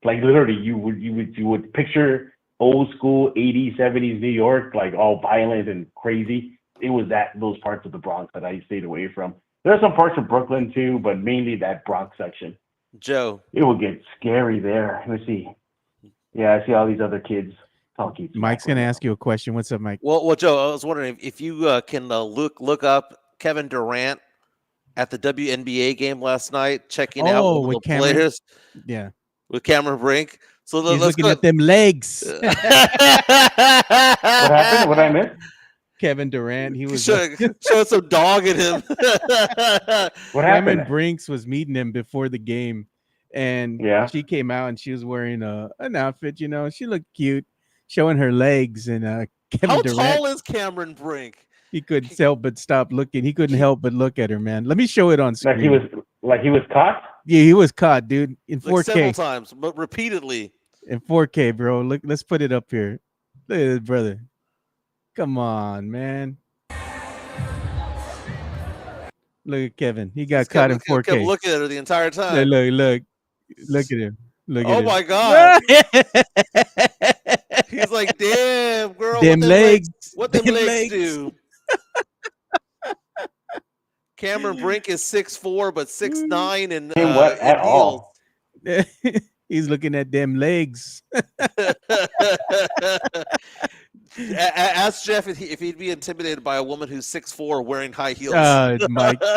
literally you would picture old school 80s, 70s New York, like all violent and crazy. It was those parts of the Bronx that I stayed away from. There are some parts of Brooklyn too, but mainly that Bronx section. Joe. It will get scary there. Let me see. Yeah, I see all these other kids talking. Mike's going to ask you a question. What's up, Mike? Well, Joe, I was wondering if you can look up Kevin Durant at the WNBA game last night, checking out with the players. Yeah. With Cameron Brink. So he's looking at them legs. What happened? What I missed? Kevin Durant, he was showing some dog in him. What happened? Cameron Brinks was meeting him before the game, and she came out and she was wearing an outfit. You know, she looked cute, showing her legs. And Kevin Durant, how tall is Cameron Brink? He couldn't help but stop looking. He couldn't help but look at her, man. Let me show it on screen. He was caught. Yeah, he was caught, dude, in 4K several times, but repeatedly in 4K, bro. Look, let's put it up here. Look at this brother. Come on, man. Look at Kevin. He got caught in 4K. Kept looking at her the entire time. Look at him. Oh my God. He's like, damn, girl. Them legs. What them legs do? Cameron Brink is 6'4", but 6'9", and what at all? He's looking at them legs. Ask Jeff if he'd be intimidated by a woman who's 6'4" wearing high heels.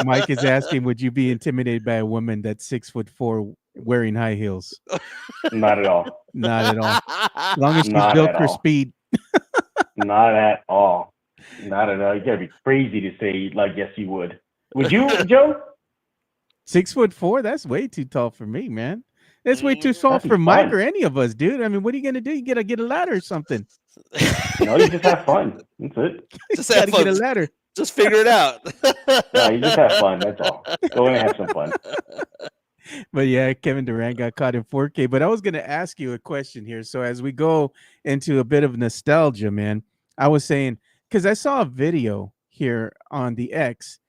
Mike is asking, would you be intimidated by a woman that's 6'4" wearing high heels? Not at all. Not at all. As long as she's built for speed. Not at all. Not at all. You gotta be crazy to say yes, you would. Would you, Joe? 6'4"? That's way too tall for me, man. That's way too tall for Mike or any of us, dude. I mean, what are you gonna do? You gotta get a ladder or something. No, you just have fun. That's it. Just have fun. Get a ladder. Just figure it out. No, you just have fun. That's all. Go and have some fun. But yeah, Kevin Durant got caught in 4K. But I was gonna ask you a question here. So as we go into a bit of nostalgia, man, I was saying because I saw a video here on the X.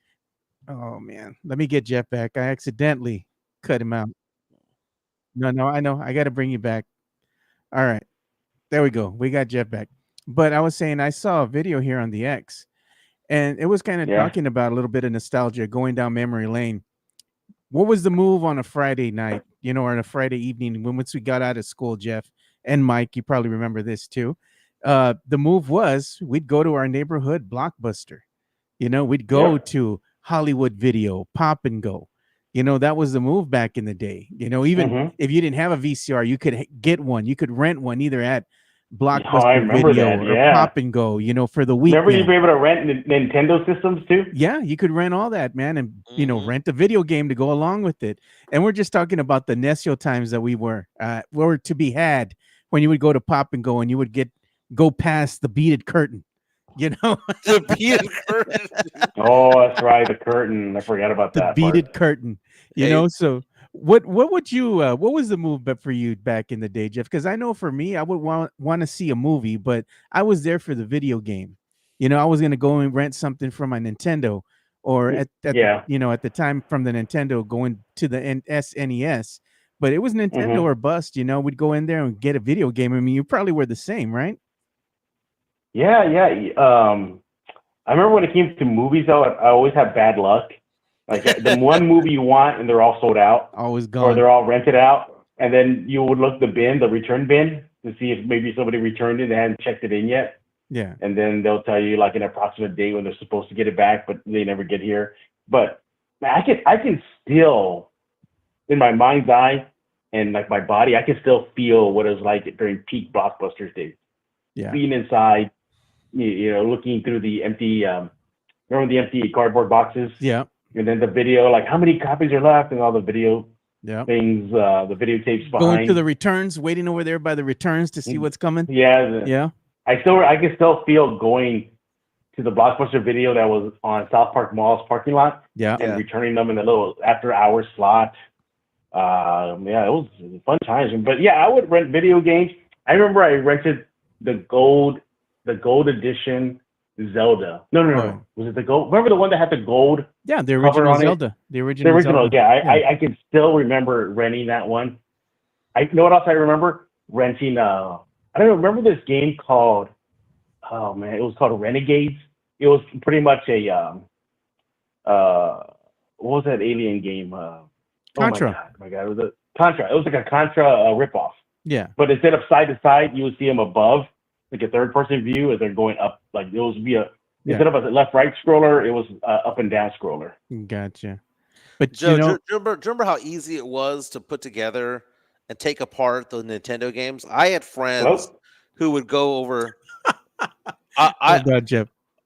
Oh man, let me get Jeff back. I accidentally cut him out. No, I know. I got to bring you back. All right. There we go. We got Jeff back. But I was saying I saw a video here on the X, and it was kind of talking about a little bit of nostalgia, going down memory lane. What was the move on a Friday night, or on a Friday evening once we got out of school, Jeff, and Mike, you probably remember this too. The move was we'd go to our neighborhood Blockbuster. We'd go to Hollywood Video, Pop and Go. That was the move back in the day. Even if you didn't have a VCR, you could get one. You could rent one either at Blockbuster Video or Pop and Go, for the weekend. Remember you'd be able to rent Nintendo systems too? Yeah, you could rent all that, man, and rent a video game to go along with it. And we're just talking about the Necio times that we were to be had when you would go to Pop and Go and you would go past the beaded curtain. The beaded curtain. Oh, that's right, the curtain. I forgot about that. The beaded curtain. So what would you what was the move for you back in the day, Jeff? Because I know for me, I would want to see a movie, but I was there for the video game. I was going to go and rent something from my Nintendo, or at the time from the Nintendo going to the SNES. But it was Nintendo or bust. We'd go in there and get a video game. I mean, you probably were the same, right? Yeah. I remember when it came to movies, though, I always had bad luck. Like the one movie you want, and they're all sold out, always gone, or they're all rented out, and then you would look the return bin, to see if maybe somebody returned it. They hadn't checked it in yet. Yeah. And then they'll tell you like an approximate date when they're supposed to get it back, but they never get here. But man, I can still, in my mind's eye and like my body, I can still feel what it was like during peak Blockbuster days. Yeah. Being inside, looking through the empty, remember the empty cardboard boxes? Yeah. And then the video, like how many copies are left, and all the video things, the videotapes behind. Going to the returns, waiting over there by the returns to see what's coming. Yeah. I can still feel going to the Blockbuster Video that was on South Park Mall's parking lot. Yeah. And returning them in the little after hours slot. It was fun times. But yeah, I would rent video games. I remember I rented the gold edition Zelda. No. Was it the gold? Remember the one that had the gold? Yeah, the original Zelda. The original Zelda. Yeah, I can still remember renting that one. I know what else I remember? Renting I don't remember this game called, oh man, it was called Renegades. It was pretty much a what was that alien game? Contra. Oh my god, it was a Contra. It was like a Contra ripoff. Yeah. But instead of side to side, you would see them above, like a third person view as they're going up. Like it was instead of a left right scroller, it was up and down scroller. Gotcha. But Joe, do you remember how easy it was to put together and take apart the Nintendo games? I had friends who would go over. I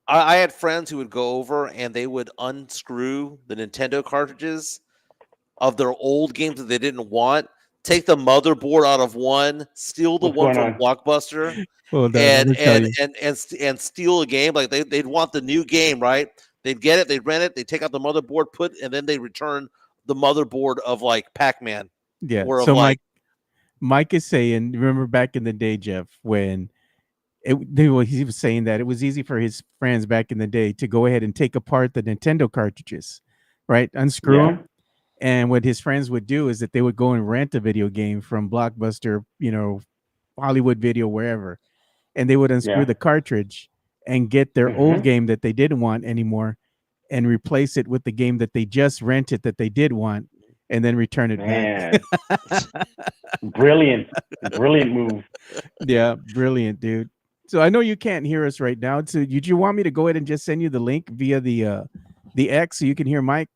had friends who would go over and they would unscrew the Nintendo cartridges of their old games that they didn't want, take the motherboard out of one, steal the one from Blockbuster, and steal a game. Like they'd want the new game, right? They'd get it, they'd rent it, they'd take out the motherboard, and then they return the motherboard of like Pac-Man. Yeah. So Mike is saying, remember back in the day, Jeff, when he was saying that it was easy for his friends back in the day to go ahead and take apart the Nintendo cartridges, right? Unscrew them. And what his friends would do is that they would go and rent a video game from Blockbuster, Hollywood Video, wherever. And they would unscrew the cartridge and get their old game that they didn't want anymore and replace it with the game that they just rented that they did want, and then return it back. Brilliant move. Yeah, brilliant, dude. So I know you can't hear us right now. So did you want me to go ahead and just send you the link via the X so you can hear Mike?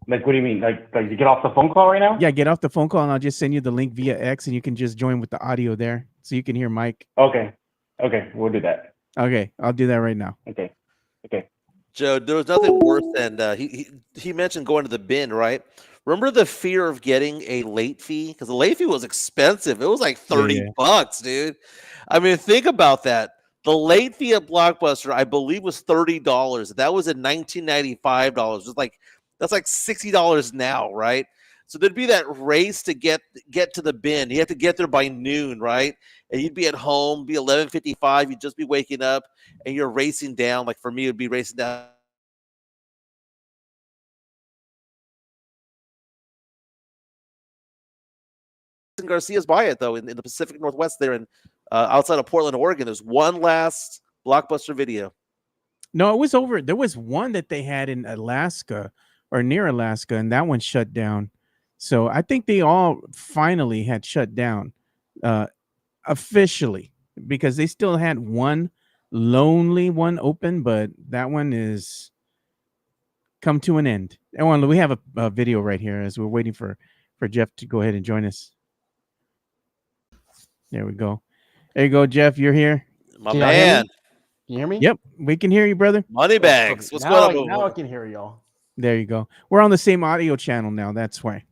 Like, what do you mean? Like you get off the phone call right now? Yeah, get off the phone call and I'll just send you the link via X and you can just join with the audio there so you can hear Mike. Okay, we'll do that. Okay, I'll do that right now. Okay. Joe, there was nothing worse than he mentioned going to the bin, right? Remember the fear of getting a late fee? Because the late fee was expensive. It was like $30, dude. I mean, think about that. The late fee at Blockbuster, I believe, was $30. That was in $1995. That's like $60 now, right? So there'd be that race to get to the bin. You have to get there by noon, right? And you'd be at home, be 11:55. You'd just be waking up, and you're racing down. Like for me, it'd be racing down. Garcia's by it though in the Pacific Northwest there in outside of Portland, Oregon. There's one last Blockbuster Video. No, it was over. There was one that they had in Alaska or near Alaska, and that one shut down. So I think they all finally had shut down. officially, because they still had one lonely one open, but that one is come to an end. And we have a video right here as we're waiting for Jeff to go ahead and join us. There we go. There you go, Jeff. You're here. My man. Can you hear me? Yep, we can hear you, brother. Moneybags. What's now going on? Now I can hear y'all. There you go. We're on the same audio channel now. That's why.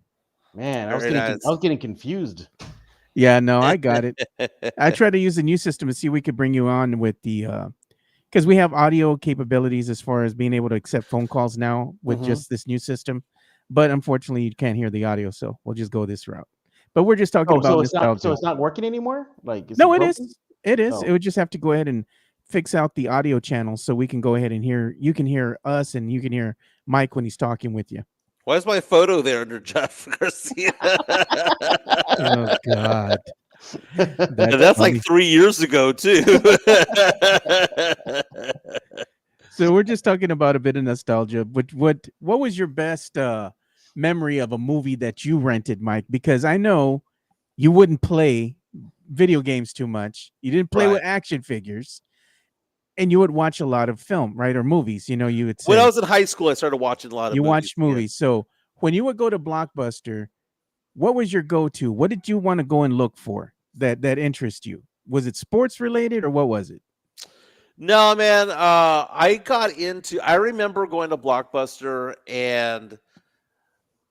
Man, I Very was getting confused. Yeah, no, I got it. I tried to use the new system to see if we could bring you on with the because we have audio capabilities as far as being able to accept phone calls now with just this new system. But unfortunately, you can't hear the audio, so we'll just go this route. But we're just talking about nostalgia. So it's not working anymore? Like no, it is. It is. Oh. It would just have to go ahead and fix out the audio channel so we can go ahead and hear. You can hear us and you can hear Mike when he's talking with you. Why is my photo there under Jeff Garcia? Oh God. That's like 3 years ago too. So we're just talking about a bit of nostalgia. What was your best memory of a movie that you rented, Mike? Because I know you wouldn't play video games too much. You didn't play with action figures, and you would watch a lot of film, right, or movies. You know, you would say, when I was in high school, I started watching a lot of. You watched movies. Yeah. So when you would go to Blockbuster, what was your go-to? What did you want to go and look for that interest you? Was it sports related or what was it? No, man. I remember going to Blockbuster and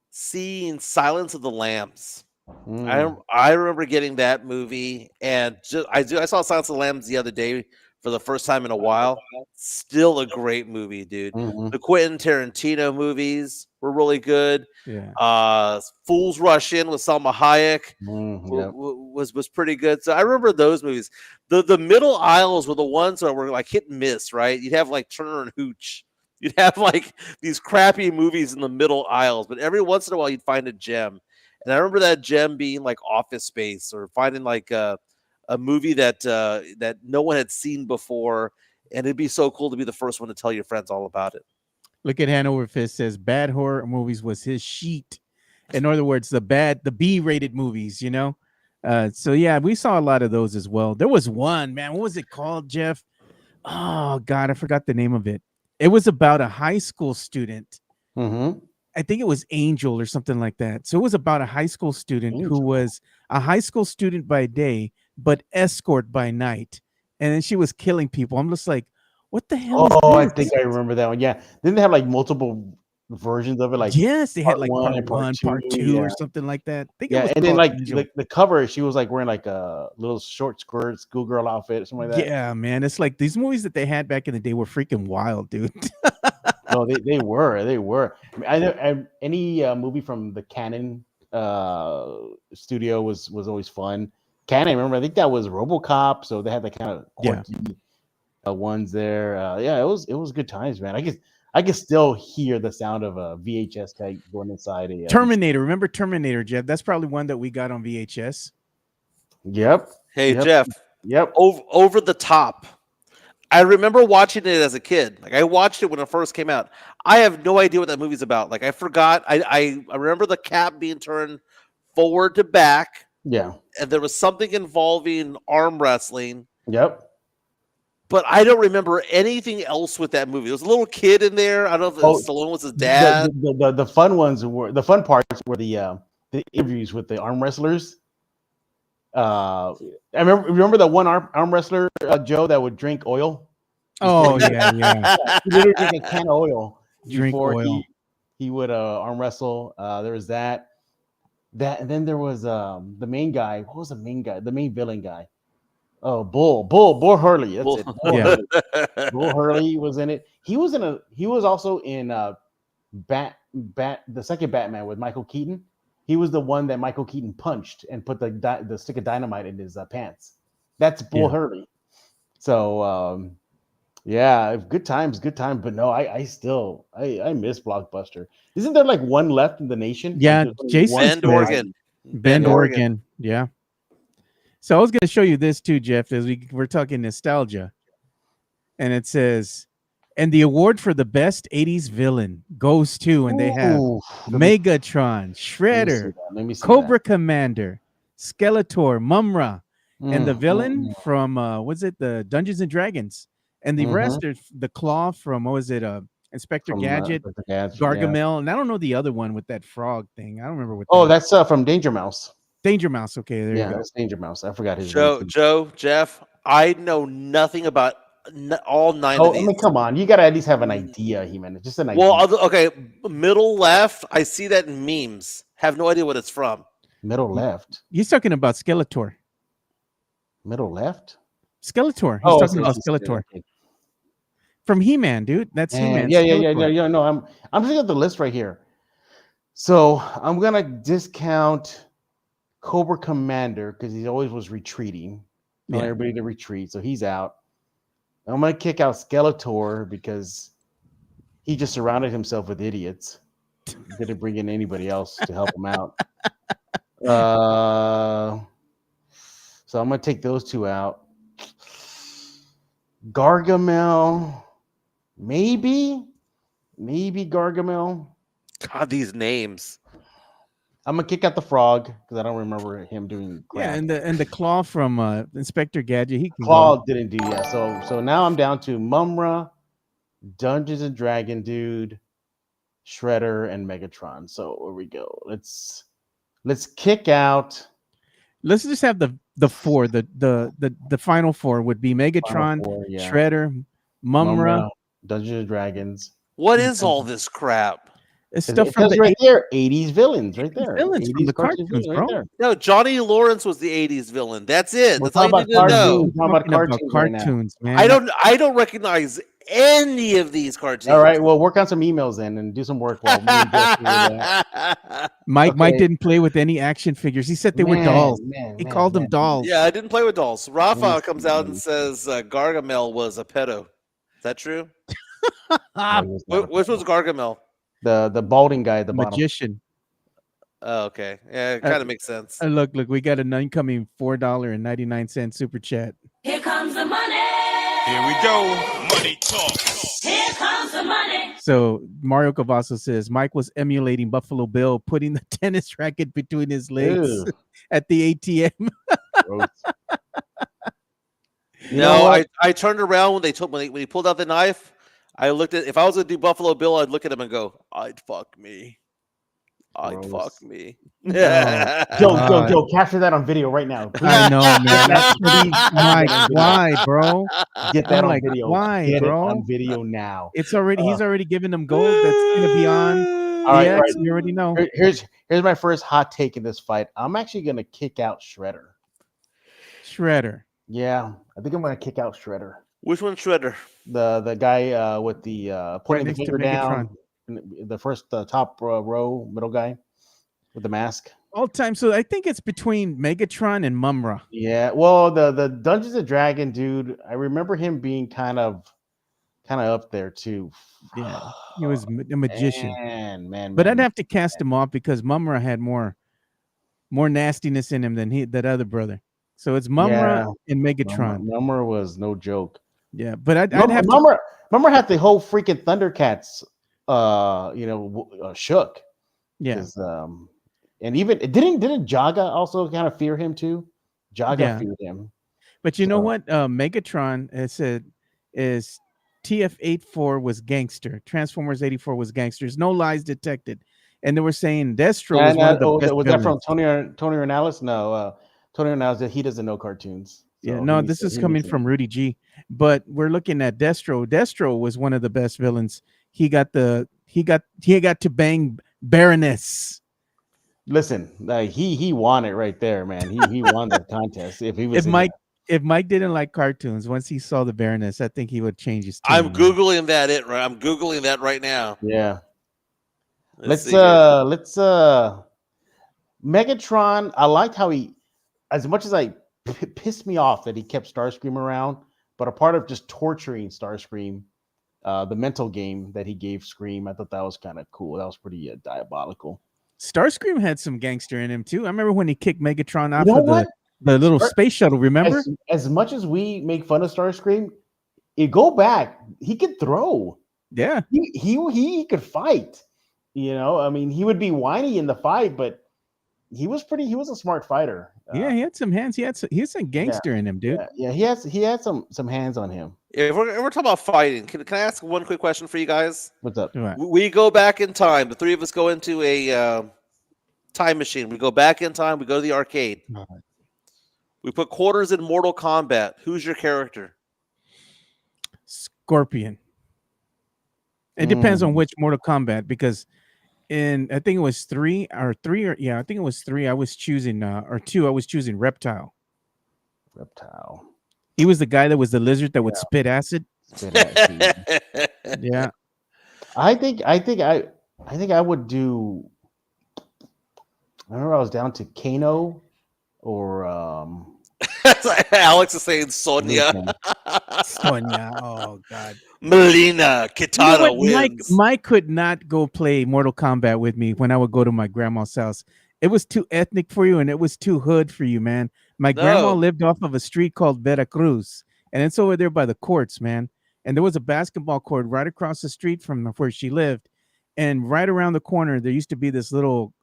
seeing Silence of the Lambs. I remember getting that movie, and I saw Silence of the Lambs the other day for the first time in a while. Still a great movie, dude. The Quentin Tarantino movies were really good. Yeah. Fools Rush In with Salma Hayek was pretty good. So I remember those movies. The middle aisles were the ones that were like hit and miss, right? You'd have like Turner and Hooch. You'd have like these crappy movies in the middle aisles, but every once in a while you'd find a gem. And I remember that gem being like Office Space, or finding like a movie that no one had seen before, and it'd be so cool to be the first one to tell your friends all about it. Look at Hanover Fist says bad horror movies was his sheet. In other words, the B-rated movies, you know. So yeah, we saw a lot of those as well. There was one, man. What was it called, Jeff? Oh God, I forgot the name of it. It was about a high school student. I think it was Angel or something like that. So it was about a high school student who was a high school student by day, but escort by night. And then she was killing people. I'm just like, what the hell? Oh, I think I remember that one. Yeah. Didn't they have like multiple versions of it? Like, yes, they had like part one, part two, or something like that. I think yeah, and then like the cover, she was like wearing like a little short skirt, schoolgirl outfit, or something like that. Yeah, man. It's like these movies that they had back in the day were freaking wild, dude. No, they were. I know any movie from the Canon studio was always fun. Canon, remember? I think that was RoboCop, so they had the kind of quirky ones there. Yeah, it was good times, man. I can still hear the sound of a VHS tape going inside a Terminator. Remember Terminator, Jeff? That's probably one that we got on VHS. Yep. Hey, Jeff. Yep. Over the Top. I remember watching it as a kid. Like I watched it when it first came out. I have no idea what that movie's about. Like I forgot. I remember the cap being turned forward to back. Yeah. And there was something involving arm wrestling. Yep. But I don't remember anything else with that movie. There was a little kid in there. I don't know if Stallone was his dad. The fun parts were the interviews with the arm wrestlers. I remember that one arm wrestler, Joe, that would drink oil. Oh yeah. He literally drink a can of oil before oil. He would arm wrestle. There was that, and then there was the main guy. What was the main guy? The main villain guy. Oh, Bull Hurley. That's it. Bull Hurley was in it. He was also in the second Batman with Michael Keaton. He was the one that Michael Keaton punched and put the stick of dynamite in his pants. That's Bull Hurley. So yeah, good times. But no, I still miss Blockbuster. Isn't there like one left in the nation? Yeah, Jason. Bend, Oregon. Yeah. So I was going to show you this too, Jeff, as we're talking nostalgia. And it says, and the award for the best 80s villain goes to, and they have Megatron, Shredder, Cobra Commander, Skeletor, Mumra, and the villain from was it the Dungeons and Dragons, and the rest are the Claw from what was it? Inspector Gadget, Gargamel, and I don't know the other one with that frog thing. I don't remember what. Oh, that's from Danger Mouse. Danger Mouse. Okay, there you go. That's Danger Mouse. I forgot his name. Joe, Jeff. I know nothing about all 9 of these. I mean, come on. You got to at least have an idea, Jimenez. Just an idea. Well, okay. Middle left. I see that in memes. Have no idea what it's from. Middle left. He's talking about Skeletor. Middle left. Skeletor. He's talking about Skeletor. From He-Man, dude. That's He-Man. Yeah. No, I'm looking at the list right here. So I'm gonna discount Cobra Commander because he always was retreating. Telling everybody to retreat, so he's out. I'm gonna kick out Skeletor because he just surrounded himself with idiots. Didn't bring in anybody else to help him out. So I'm gonna take those 2 out. Gargamel. Maybe Gargamel. God, these names. I'm gonna kick out the frog because I don't remember him doing crap. Yeah, and the Claw from Inspector Gadget. He can Claw didn't do So now I'm down to Mumra, Dungeons and Dragon Dude, Shredder, and Megatron. So here we go. Let's kick out. Let's just have the 4. The final 4 would be Megatron, Shredder, Mumra, Dungeons and Dragons. What is all this crap? It's stuff from right there. 80s villains, right there. 80s from the cartoons, bro. There. No, Johnny Lawrence was the '80s villain. That's it. We're That's all you need to know. About cartoons, man. I don't recognize any of these cartoons. All right, well, work on some emails then and do some work while me and Jeff do that. Mike didn't play with any action figures. He said they were dolls. He called them dolls. Yeah, I didn't play with dolls. Rafa comes out and says Gargamel was a pedo. Is that true? Which was Gargamel? The balding guy at the magician. Oh, okay. Yeah, it kind of makes sense. Look, we got an incoming $4.99 super chat. Here comes the money. Here we go. Money talk. Here comes the money. So Mario Cavasso says Mike was emulating Buffalo Bill, putting the tennis racket between his legs at the ATM. No, I turned around when he pulled out the knife. I looked at, if I was going to do Buffalo Bill, I'd look at him and go, I'd fuck me. Joe, capture that on video right now. Please. I know, man. That's Mike, why, bro? Get that on video. Why, Get bro? it on video now. It's already he's already given them gold that's gonna be on. All right. You already know. Here's my first hot take in this fight. I'm actually gonna kick out Shredder. Yeah, I think I'm gonna kick out Shredder. Which one's Shredder? The guy with the pointing the finger down. The first top row, middle guy with the mask. All time. So I think it's between Megatron and Mumra. Yeah. Well, the Dungeons and Dragon dude, I remember him being kind of up there too. Yeah, he was a magician. Man. But I'd have to cast him off because Mumra had more nastiness in him than that other brother. So it's Mumra and Megatron. Mumra was no joke. Yeah, but I'd have Mumra had the whole freaking Thundercats. Shook. Yeah. And even didn't Jaga also kind of fear him too? Jaga feared him. But you know what? Megatron has said is TF-84 was gangster. Transformers 84 was gangsters. No lies detected. And they were saying Destro was one of the best. Was that from Tony Ronaldo? No, Tony Ronaldo said he doesn't know cartoons. So yeah, no, this is coming from Rudy G. But we're looking at Destro. Destro was one of the best villains. He got to bang Baroness. Listen, he won it right there, man. He won the contest. If Mike didn't like cartoons, once he saw the Baroness, I think he would change his tune. I'm googling that right now. Yeah. Let's Megatron. I liked how he, as much as pissed me off that he kept Starscream around, but a part of just torturing Starscream. The mental game that he gave Scream, I thought that was kind of cool. That was pretty diabolical. Starscream had some gangster in him too. I remember when he kicked Megatron off of the little space shuttle. Remember? As much as we make fun of Starscream, you go back, he could throw. Yeah, he could fight. I mean, he would be whiny in the fight, but he was a smart fighter. Yeah, he had some hands. He's a gangster in him, dude. Yeah, he had some hands on him. If we're talking about fighting, can I ask one quick question for you guys? What's up? Right. We go back in time. The three of us go into a time machine. We go back in time. We go to the arcade. Right. We put quarters in Mortal Kombat. Who's your character? Scorpion. It depends on which Mortal Kombat, because I think it was three. I think it was three. I was choosing or two. I was choosing Reptile. He was the guy that was the lizard that would spit acid. Yeah. I think I would do. I remember I was down to Kano or Alex is saying Sonya. Sonya. Oh God. Melina Kitana wins. Mike could not go play Mortal Kombat with me when I would go to my grandma's house. It was too ethnic for you, and it was too hood for you, man. My grandma lived off of a street called Veracruz, and it's over there by the courts, man. And there was a basketball court right across the street from where she lived, and right around the corner there used to be this little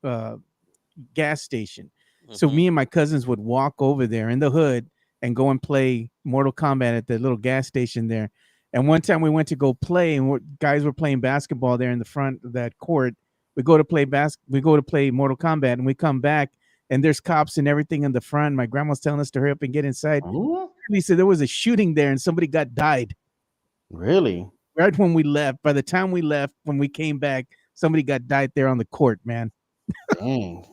gas station. So me and my cousins would walk over there in the hood and go and play Mortal Kombat at the little gas station there. And one time we went to go play, and guys were playing basketball there in the front of that court. We go to play Mortal Kombat, and we come back, and there's cops and everything in the front. My grandma's telling us to hurry up and get inside. He said there was a shooting there, and somebody died. Really? Right when we left. By the time we left, when we came back, somebody died there on the court, man. Dang.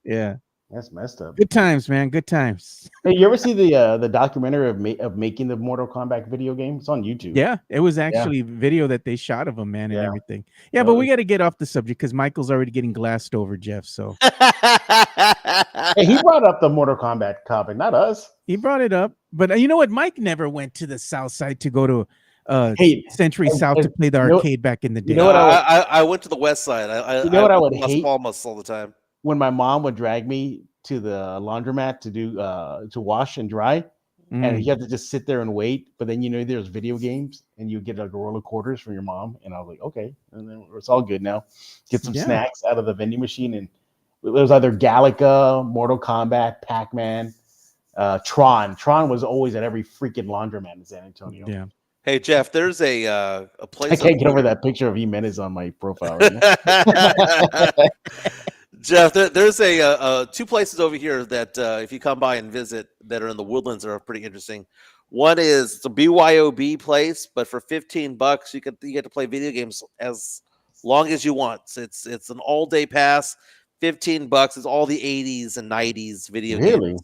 Yeah. That's messed up. Good times, man. Good times. Hey, you ever see the documentary of making the Mortal Kombat video game? It's on YouTube. Yeah, it was actually video that they shot of him, man, and everything. Yeah, but we got to get off the subject because Michael's already getting glassed over, Jeff. So hey, he brought up the Mortal Kombat topic, not us. He brought it up, but you know what? Mike never went to the South Side to go to Century South to play the arcade back in the day. You know what? I went to the West Side. I would hate? Palmas all the time. When my mom would drag me to the laundromat to do to wash and dry, and you have to just sit there and wait. But then there's video games, and you get like a roll of quarters from your mom, and I was like, okay, and then it's all good now. Get some snacks out of the vending machine, and it was either Galaga, Mortal Kombat, Pac-Man, Tron. Tron was always at every freaking laundromat in San Antonio. Yeah. Hey Jeff, there's a place. I can't get over that picture of Jimenez on my profile right now. Jeff, there's two places over here that if you come by and visit that are in the Woodlands are pretty interesting. One is a BYOB place, but for $15 you get to play video games as long as you want. It's an all day pass. $15. It's all the 80s and 90s video games.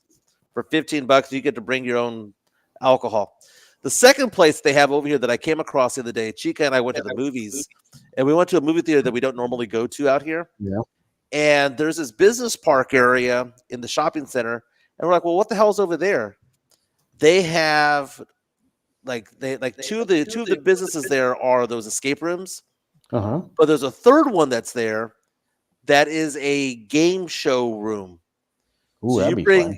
For $15 you get to bring your own alcohol. The second place they have over here that I came across the other day, Chica and I went to the movies, and we went to a movie theater that we don't normally go to out here. Yeah. And there's this business park area in the shopping center. And we're like, well, what the hell's over there? They have two of the businesses there are those escape rooms. But there's a third one that's there that is a game show room. Ooh, so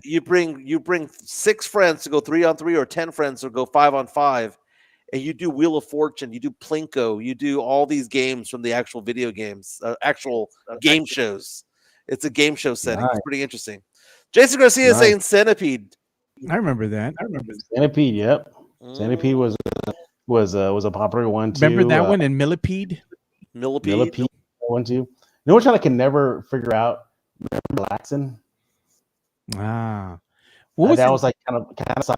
you bring 6 friends to go 3-on-3 or 10 friends to go 5-on-5. And you do Wheel of Fortune, you do Plinko, you do all these games from the actual video games, actual game shows. It's a game show setting. Nice. It's pretty interesting. Jason Garcia is saying Centipede. I remember that. Centipede. Yep. Centipede was a popular one too. Remember that one and Millipede? Millipede one too. You know which one I can never figure out? Remember Laxon? What was like kind of side.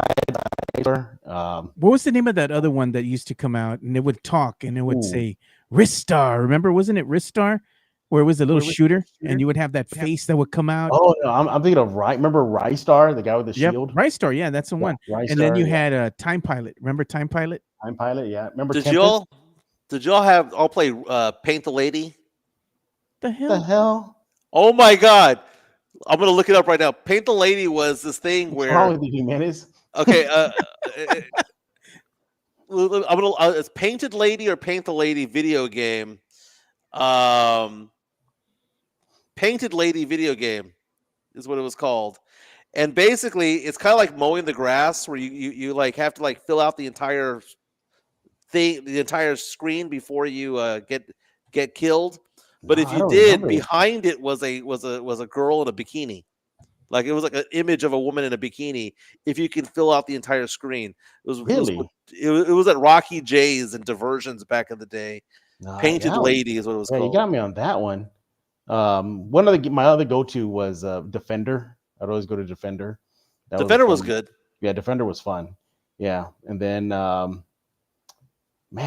What was the name of that other one that used to come out and it would talk and it would say Ristar? Remember, wasn't it Ristar? Where it was a little shooter and you would have that face that would come out. Oh no, I'm thinking of Remember Rystar, the guy with the shield? Rystar, yeah, that's the one. And then you had a Time Pilot. Remember Time Pilot? Time Pilot, yeah. Remember Did y'all all play Paint the Lady? The hell? The hell? Oh my god. I'm gonna look it up right now. Paint the Lady was this thing where wrong with you, Jimenez? Okay, it's Painted Lady or Paint the Lady video game. Painted Lady video game is what it was called, and basically it's kind of like mowing the grass, where you like have to like fill out the entire thing, the entire screen before you get killed. But No, if I you don't did, remember it. behind it was a girl in a bikini. Like it was like an image of a woman in a bikini. If you can fill out the entire screen, Really? it was at Rocky J's and Diversions back in the day. Nah, Painted that one- Lady is what it was Yeah, you called. got me on that one. One of my other go-to was Defender. I'd always go to Defender. That Defender was fun- good. Yeah, Defender was fun. Yeah, and then man,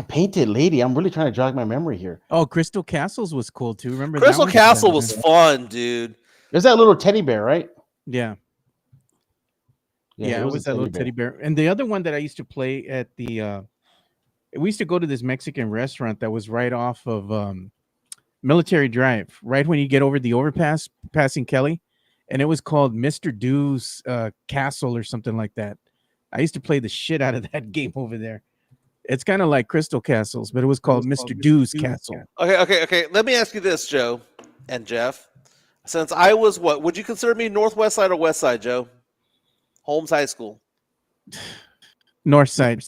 Painted Lady. I'm really trying to jog my memory here. Oh, Crystal Castles was cool too. Remember Crystal that one? Castle was fun, dude. There's that little teddy bear, right? Yeah. Yeah, it was a that little teddy bear. And the other one that I used to play at the we used to go to this Mexican restaurant that was right off of Military Drive, right when you get over the overpass, passing Kelly, and it was called Mr. Dew's Castle or something like that. I used to play the shit out of that game over there. It's kind of like Crystal Castles, but it was called Mr. Dew's Castle. Okay. Let me ask you this, Joe and Jeff. Since I was what would you consider me, Northwest Side or West Side, Joe? Holmes High School. North Side.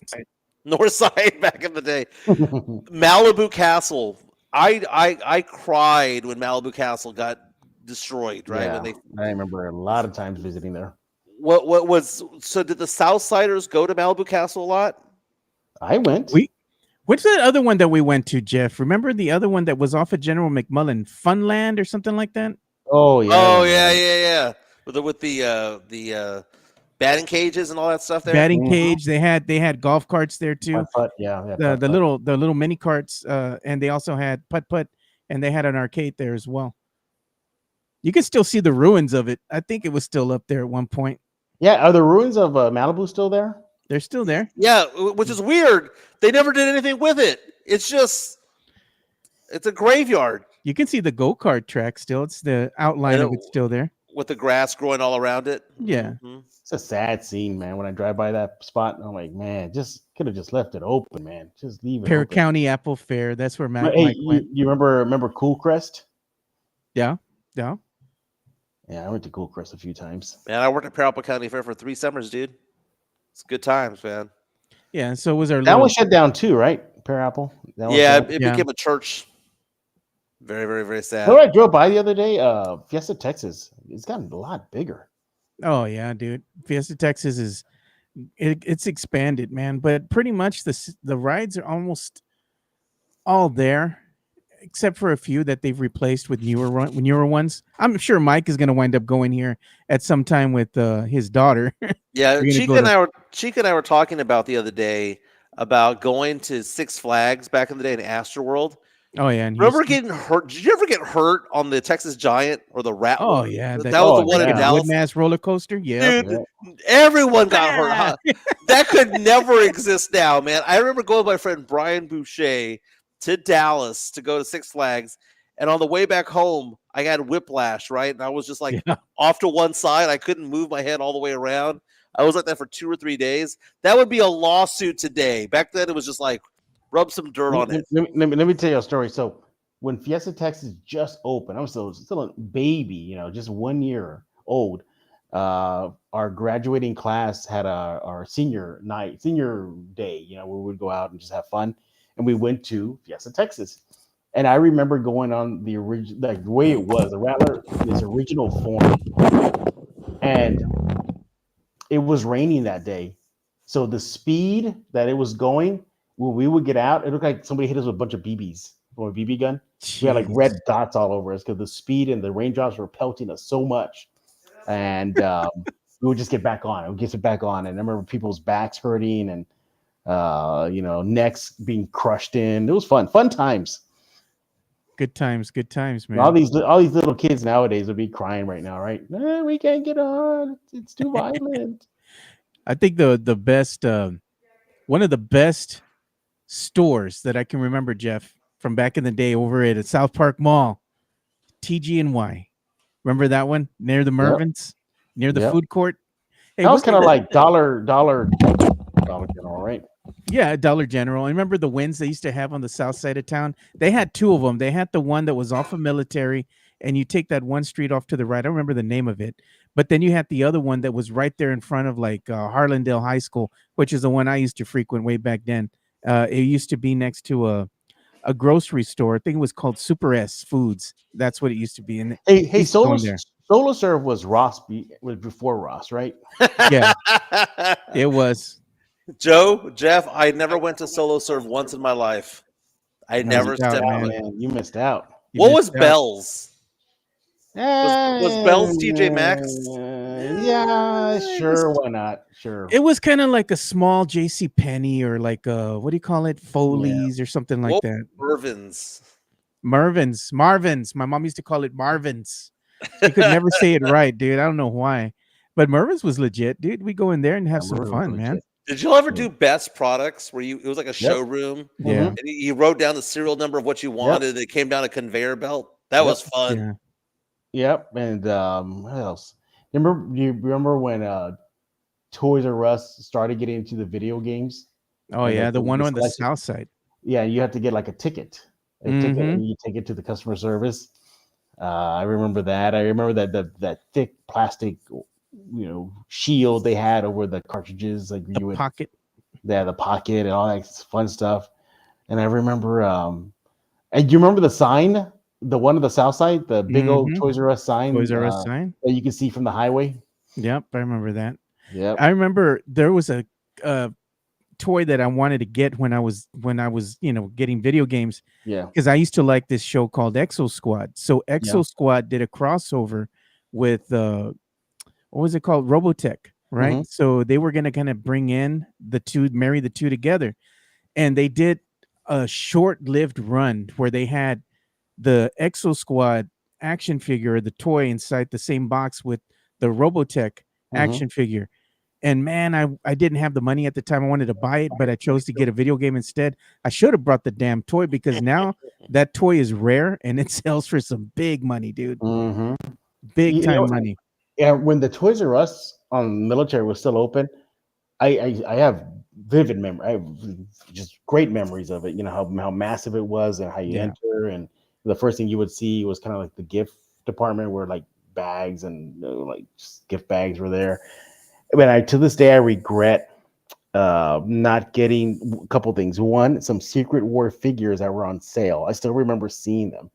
North Side back in the day. Malibu Castle. I cried when Malibu Castle got destroyed, right? Yeah, When I remember a lot of times visiting there. So did the Southsiders go to Malibu Castle a lot? I went. What's that other one that we went to, Jeff? Remember the other one that was off of General McMullen, Funland or something like that? Oh yeah. Oh yeah. With the batting cages and all that stuff there. Batting cage. They had golf carts there too. Putt, yeah. The little mini carts, and they also had putt, and they had an arcade there as well. You can still see the ruins of it. I think it was still up there at one point. Yeah, are the ruins of Malibu still there? They're still there. Yeah, which is weird. They never did anything with it. It's a graveyard. You can see the go-kart track still. It's the outline of it still there. With the grass growing all around it. Yeah. Mm-hmm. It's a sad scene, man. When I drive by that spot, I'm like, man, just could have just left it open, man. Just leave it Pear open. County Apple Fair. That's where Mike went. You remember Cool Crest? Yeah. Yeah, I went to Cool Crest a few times. Man, I worked at Pear Apple County Fair for 3 summers, dude. It's good times, man. Yeah, and so was our that one shut down too, right? Pear Apple. It became a church. Very, very, very sad. I drove by the other day. Fiesta, Texas. It's gotten a lot bigger. Oh yeah, dude. Fiesta, Texas is it's expanded, man. But pretty much the rides are almost all there, except for a few that they've replaced with newer ones. I'm sure Mike is going to wind up going here at some time with his daughter. Yeah, Chica and I were talking about the other day about going to Six Flags back in the day in Astroworld. Oh yeah, and remember getting hurt? Did you ever get hurt on the Texas Giant or the Rat? Oh yeah, that was the one in Dallas. Wooden ass roller coaster. Yeah, dude, everyone got hurt. Huh? That could never exist now, man. I remember going with my friend Brian Boucher to Dallas to go to Six Flags, and on the way back home, I had whiplash, right? And I was just like off to one side. I couldn't move my head all the way around. I was like that for 2 or 3 days. That would be a lawsuit today. Back then, it was just like rub some dirt on it. Let me tell you a story. So when Fiesta, Texas just opened, I was still a baby, just 1 year old. Our graduating class had our senior day, where we would go out and just have fun. And we went to Fiesta, Texas. And I remember going on the original, like the way it was, the Rattler, its original form. And it was raining that day. So the speed that it was going, when we would get out, it looked like somebody hit us with a bunch of BBs or a BB gun. Jeez. We had like red dots all over us because the speed and the raindrops were pelting us so much. And we would just get back on. And I remember people's backs hurting and necks being crushed in. It was fun times. Good times, man. All these little kids nowadays would be crying right now, right? We can't get on. It's too violent. I think the best, one of the best stores that I can remember, Jeff, from back in the day over at South Park Mall, TG&Y. Remember that one near the Mervyn's, near the food court? Hey, that was kind of like Dollar General, right? Yeah, Dollar General. I remember the wins they used to have on the south side of town. They had 2 of them. They had the one that was off of Military, and you take that one street off to the right. I don't remember the name of it. But then you had the other one that was right there in front of like Harlandale High School, which is the one I used to frequent way back then. It used to be next to a grocery store. I think it was called Super S Foods. That's what it used to be. And Hey, Solo there. Solo Serve was was before Ross, right? Yeah, it was. Joe, Jeff, I never went to Solo Serve once in my life. I never missed out, stepped man. foot. Man, you missed out. You What was missed out. Bell's? Was Bell's TJ Maxx? Yeah, sure. Why not? Sure. It was kind of like a small J.C. Penney or like what do you call it? Foley's or something like What that. Irvin's. Marvin's. My mom used to call it Marvin's. She could never say it right, dude. I don't know why. But Mervin's was legit, dude. We go in there and have some fun, man. Did you ever do best products where it was like a showroom? Yeah. And you wrote down the serial number of what you wanted, and it came down a conveyor belt? That was fun. Yeah. Yep. And what else? You remember when Toys R Us started getting into the video games? Oh, And yeah. The one on the selection- south side. Yeah, you had to get like a ticket. Ticket, and you take it to the customer service. I remember that. I remember that thick plastic, shield they had over the cartridges, like The pocket. Yeah, the pocket and all that fun stuff. And I remember, and you remember the sign, the one on the south side, the big old Toys R Us sign, Toys R Us sign that you can see from the highway. Yep, I remember that. Yeah, I remember there was a toy that I wanted to get when I was getting video games. Yeah, because I used to like this show called Exo Squad. So Exo Squad did a crossover with what was it called? Robotech, right? So they were going to kind of bring in marry the two together. And they did a short-lived run where they had the Exo Squad action figure, the toy inside the same box with the Robotech action figure. And man, I didn't have the money at the time. I wanted to buy it, but I chose to get a video game instead. I should have brought the damn toy because now that toy is rare and it sells for some big money, dude. Big time money. Yeah, when the Toys R Us on Military was still open, I have vivid memory. I have just great memories of it. You know how massive it was and how you enter, and the first thing you would see was kind of like the gift department where like bags and like gift bags were there. But to this day I regret not getting a couple things. One, some Secret War figures that were on sale. I still remember seeing them.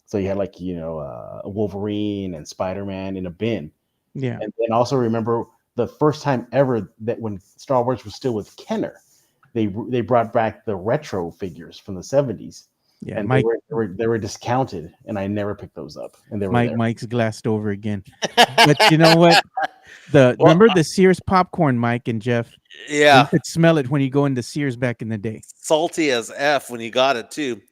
So you had like Wolverine and Spider-Man in a bin. Yeah. And then also remember the first time ever that when Star Wars was still with Kenner, they brought back the retro figures from the 70s. Yeah, and Mike, they were discounted, and I never picked those up. And they were there. Mike's glassed over again. But you know what? Remember the Sears popcorn, Mike and Jeff? Yeah. You could smell it when you go into Sears back in the day. Salty as F when you got it too.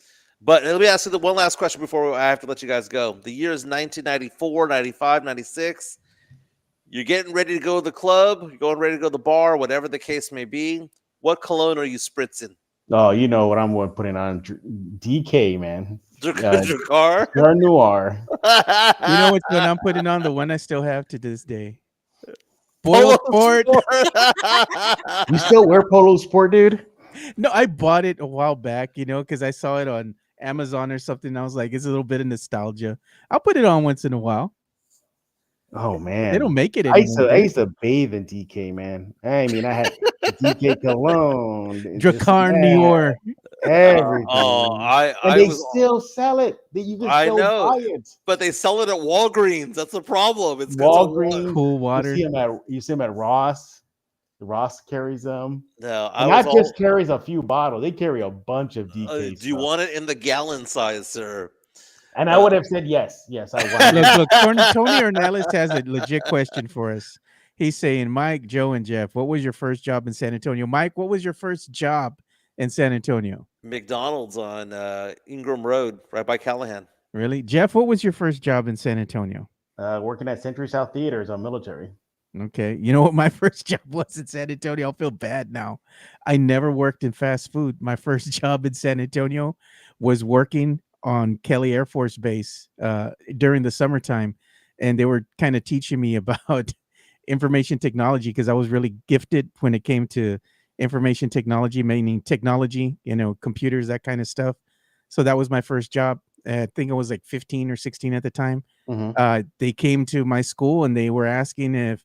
But let me ask you the one last question before I have to let you guys go. The year is 1994, 95, 96. You're getting ready to go to the club. You're going ready to go to the bar, whatever the case may be. What cologne are you spritzing? Oh, you know what I'm putting on? DK, man. Dracar? Noir. You know which one I'm putting on? The one I still have to this day. Polo Sport. You still wear Polo Sport, dude? No, I bought it a while back, because I saw it on Amazon or something. I was like, it's a little bit of nostalgia. I'll put it on once in a while. Oh man, they don't make it anymore. I used to bathe in DK, man. I mean, I had DK cologne, Dracar Noir, everything. They still sell it. You can still buy it, but they sell it at Walgreens. That's the problem. It's Walgreens, Cool Water. You see them at Ross. Ross carries them. No, not just carries a few bottles. They carry a bunch of DK. Do you want it in the gallon size, sir? And I would have said yes. Yes, I want. Look, Tony Ornelas has a legit question for us. He's saying, Mike, Joe, and Jeff, what was your first job in San Antonio? Mike, what was your first job in San Antonio? McDonald's on Ingram Road, right by Callahan. Really? Jeff, what was your first job in San Antonio? Working at Century South Theaters on Military. Okay. You know what my first job was in San Antonio? I'll feel bad now. I never worked in fast food. My first job in San Antonio was working on Kelly Air Force Base during the summertime, and they were kind of teaching me about information technology because I was really gifted when it came to information technology, meaning technology, computers, that kind of stuff. So that was my first job. I think I was like 15 or 16 at the time. They came to my school and they were asking if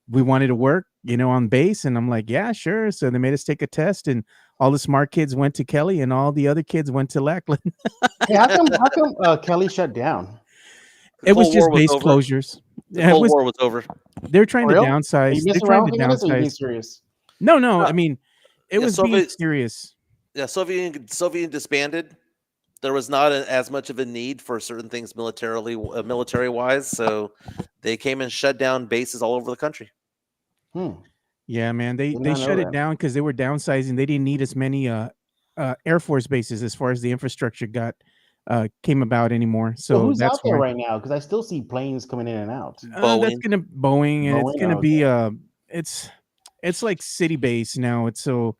we wanted to work, on base, and I'm like, yeah, sure. So they made us take a test, and all the smart kids went to Kelly, and all the other kids went to Lackland. Hey, how come Kelly shut down? It was Cold just War was base over. closures. The Cold War was over. They're trying For to real? Are downsize. you They're messing trying around to with Jimenez, or are you being downsize. serious? No. I mean, it was being Soviet serious. Yeah, Soviet disbanded. There was not as much of a need for certain things military wise, so they came and shut down bases all over the country. Yeah, man, they Did not know shut it that. down because they were downsizing. They didn't need as many Air Force bases as far as the infrastructure came about anymore. So So who's that's out there why right now? Because I still see planes coming in and out. that's Boeing. gonna Boeing, and it's Boeing, gonna oh, be it's like city base now. It's so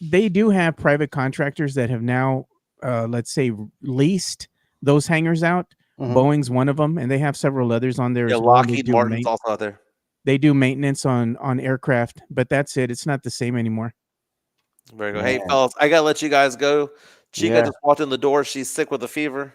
they do have private contractors that have now let's say leased those hangars out. Mhm. Boeing's one of them, and they have several others on there Yeah, as well. They Lockheed do Martin's also out there. they do maintenance on aircraft, but that's it. It's not the same anymore. Very good. Hey, Man. fellas, I gotta let you guys go. Chica Yeah. just walked in the door. She's sick with a fever,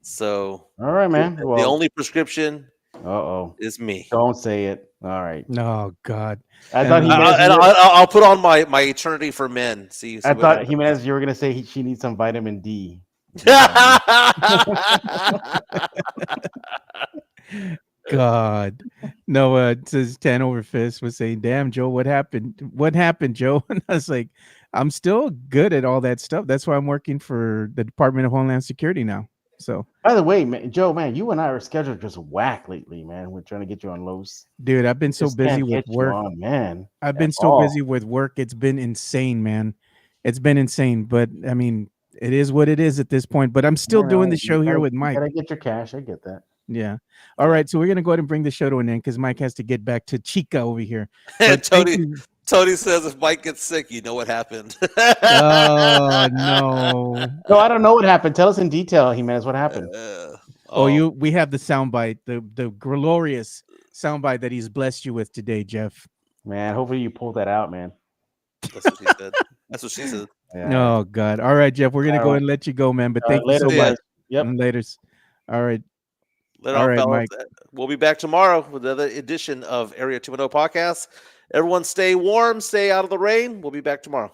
so All right, man. the Well, only prescription uh-oh. is me. Don't say it. All right. Oh God. I thought And, Jimenez. I'll put on my eternity for men. See I what thought happens. Jimenez, you were gonna say she needs some vitamin D. God. No, it says 10 over fist was saying, damn, Joe, what happened? What happened, Joe? And I was like, I'm still good at all that stuff. That's why I'm working for the Department of Homeland Security now. So, By the way, man, Joe, man, you and I are scheduled just whack lately, man. We're trying to get you on Lowe's. dude, I've been so Just busy can't with get you work. on, man. I've been at so all. busy with work. It's been insane, man. It's been insane. But I mean, it is what it is at this point. But I'm still You doing know, the show here with you Mike. gotta get your cash. I get that. Yeah. All right. So we're gonna go ahead and bring the show to an end because Mike has to get back to Chica over here. But thank you. Tony says if Mike gets sick, you know what happened. Oh no. No, I don't know what happened. Tell us in detail, Jimenez. What happened? We have the soundbite, the glorious soundbite that he's blessed you with today, Jeff. Man, hopefully you pulled that out, man. That's what she said. That's what she said. Yeah. Oh God. All right, Jeff. We're gonna All go right. and let you go, man. But All thank right, you so later, much. guys. Yep. Laters. All right. Later All on, right, fellas. Mike. We'll be back tomorrow with another edition of Area 210 Podcast. Everyone stay warm, stay out of the rain. We'll be back tomorrow.